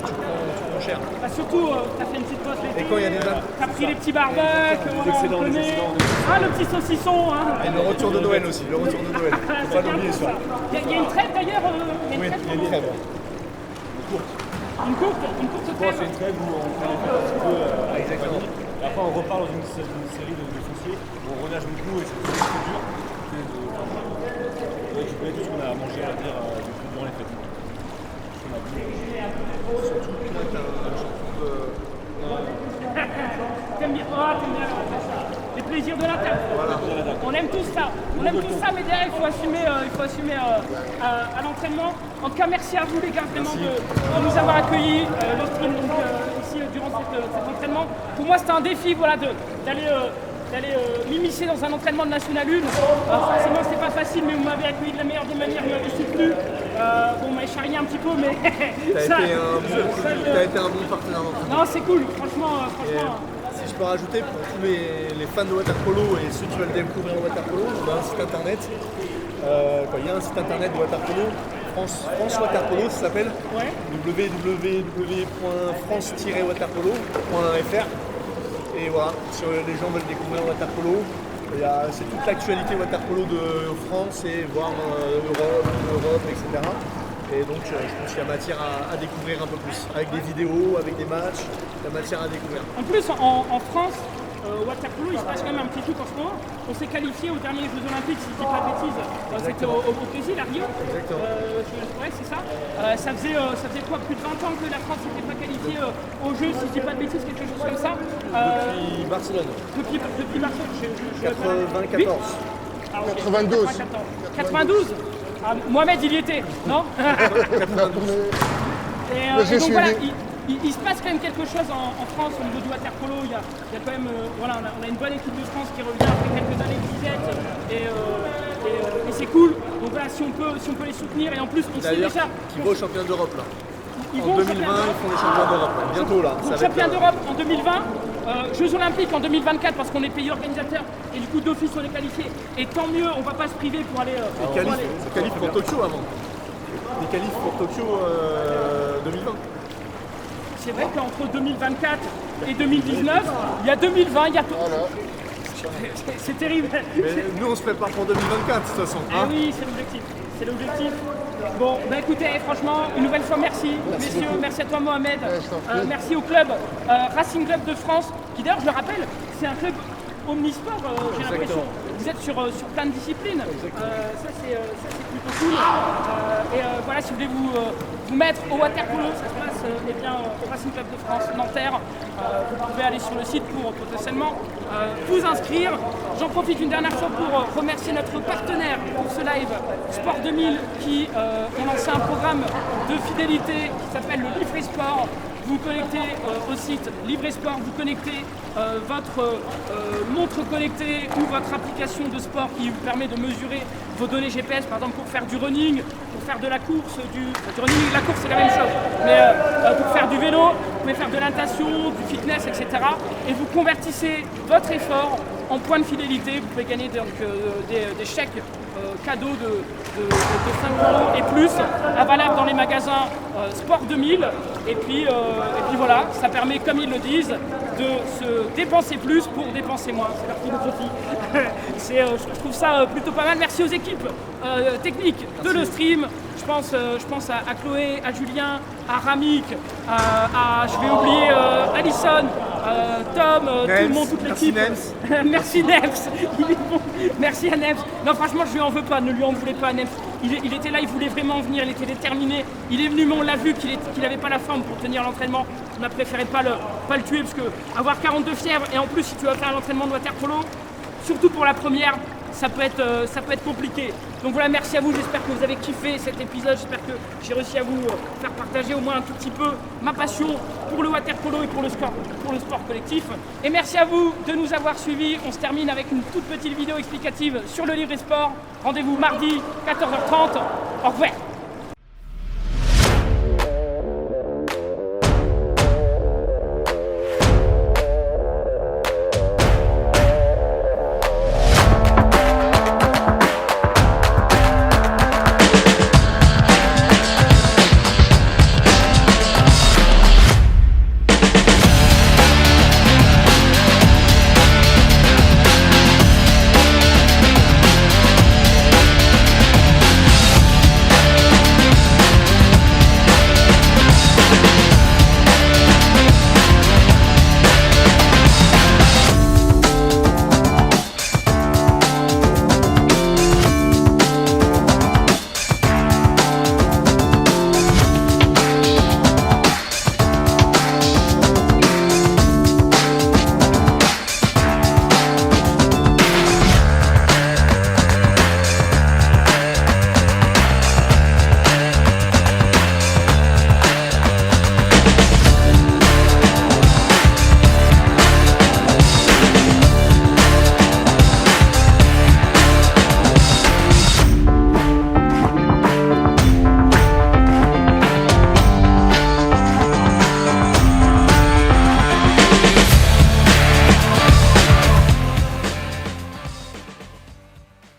prends cher. Bah, surtout, t'as fait une petite pause l'été. Et quand il y a des dates. T'as pris les petits barbecues, on connaît. Ah, le petit saucisson, hein. Et le retour de Noël aussi, le retour de Noël. Faut pas l'oublier ça. Il y a une trêve d'ailleurs. Oui, il y a une trêve. Une courte trêve. C'est une trêve où on fait les fêtes un petit peu Exactement. et après on repart dans une série de fonciers où on renage beaucoup et c'est très dur de récupérer tout ce qu'on a à manger, à dire, durant les fêtes. Surtout que là, t'as un champion de... T'aimes bien les plaisirs de la table. Voilà. On aime tous ça. On aime tous ça, mais derrière, il faut assumer à l'entraînement. En tout cas, merci à vous les gars vraiment de nous avoir accueillis ici durant cet entraînement. Pour moi, c'était un défi, voilà, d'aller m'immiscer dans un entraînement de National 1. Forcément, c'est pas facile, mais vous m'avez accueilli de la meilleure des manières, vous m'avez soutenu. Bon, on m'a charrié un petit peu, mais T'as été un bon partenaire d'entraînement. non, c'est cool. Franchement. Si je peux rajouter, pour tous les fans de water polo et ceux qui veulent découvrir le water polo, on a un site internet. Il y a un site internet de water polo, France Water Polo, ça s'appelle. Ouais. www.france-waterpolo.fr. Et voilà, si les gens veulent découvrir le water polo, c'est toute l'actualité water polo de France et voir Europe, etc. Et donc je pense qu'il y a matière à découvrir un peu plus, avec des vidéos, avec des matchs, il y a matière à découvrir. En plus, en France, water polo, il se passe quand même un petit truc en ce moment. On s'est qualifié aux derniers Jeux Olympiques, si je dis pas de bêtises. C'était au Brésil, à Rio. Exactement. Ouais, c'est ça. Ça faisait quoi, plus de 20 ans que la France n'était pas qualifiée aux Jeux, si je dis pas de bêtises, quelque chose comme ça. Depuis Barcelone. Depuis Barcelone. 94. Ah, ok. 92. 92. Ah, Mohamed, il y était, non? Et Mais j'ai donc suivi. voilà, il se passe quand même quelque chose en France au niveau du water polo. Il y a quand même, voilà, on a une bonne équipe de France qui revient après quelques années de disette et c'est cool. Donc voilà, si on peut les soutenir et en plus on sait D'ailleurs, déjà. qui va au championnat d'Europe là. Ils En vont au 2020, championnat ils font les championnats d'Europe. là. Bientôt là. Donc champion d'Europe en 2020, Jeux Olympiques en 2024 parce qu'on est pays organisateur et du coup d'office on est qualifié. Et tant mieux, on va pas se priver pour aller. Les qualifs pour Tokyo avant. Les qualifs pour Tokyo 2020. C'est vrai qu'entre 2024 et 2019, il y a 2020, il y a tout. Voilà. C'est terrible. Mais nous on se prépare pour 2024 de toute façon. Eh hein. oui, c'est l'objectif. C'est l'objectif. Bon, bah écoutez, franchement, une nouvelle fois, merci, messieurs. Merci à toi, Mohamed. je t'en prie. Merci au club Racing Club de France, qui d'ailleurs, je le rappelle, c'est un club omnisport, j'ai l'impression. Vous êtes sur plein de disciplines. Ça, c'est plutôt cool. Et voilà. voilà, si vous voulez vous mettre au waterpolo, ça se passe au Racing Club de France Nanterre. Vous pouvez aller sur le site pour potentiellement vous inscrire. J'en profite une dernière fois pour remercier notre partenaire pour ce live, Sport 2000, qui ont lancé un programme de fidélité qui s'appelle le Livret Sport. Vous connectez au site Livret Sport, vous connectez votre montre connectée ou votre application de sport qui vous permet de mesurer vos données GPS, par exemple pour faire du running, pour faire de la course, du running, la course c'est la même chose, mais pour faire du vélo, vous pouvez faire de la natation, du fitness, etc. Et vous convertissez votre effort en points de fidélité. Vous pouvez gagner donc, des chèques cadeaux de 5 € et plus, valables dans les magasins Sport 2000. Et puis voilà, ça permet, comme ils le disent, de se dépenser plus pour dépenser moins. C'est leur philosophie. Je trouve ça plutôt pas mal. Merci aux équipes techniques de le stream. Je pense à Chloé, à Julien, à Ramik, je vais oublier Alison, Tom, tout le monde, toute l'équipe. Merci Nems. Il est bon. Merci à Nems. Non, franchement, je lui en veux pas, ne lui en voulez pas à Nems. Il était là, il voulait vraiment venir, il était déterminé. Il est venu, mais on l'a vu qu'il n'avait pas la forme pour tenir l'entraînement. On a préféré pas le tuer, parce que avoir 42 fièvres, et en plus, si tu vas faire l'entraînement de waterpolo, surtout pour la première, ça peut être compliqué. Donc voilà, merci à vous, j'espère que vous avez kiffé cet épisode, j'espère que j'ai réussi à vous faire partager au moins un tout petit peu ma passion pour le waterpolo et pour le sport collectif. Et merci à vous de nous avoir suivis. On se termine avec une toute petite vidéo explicative sur le livret sport. Rendez-vous mardi 14h30. Au revoir.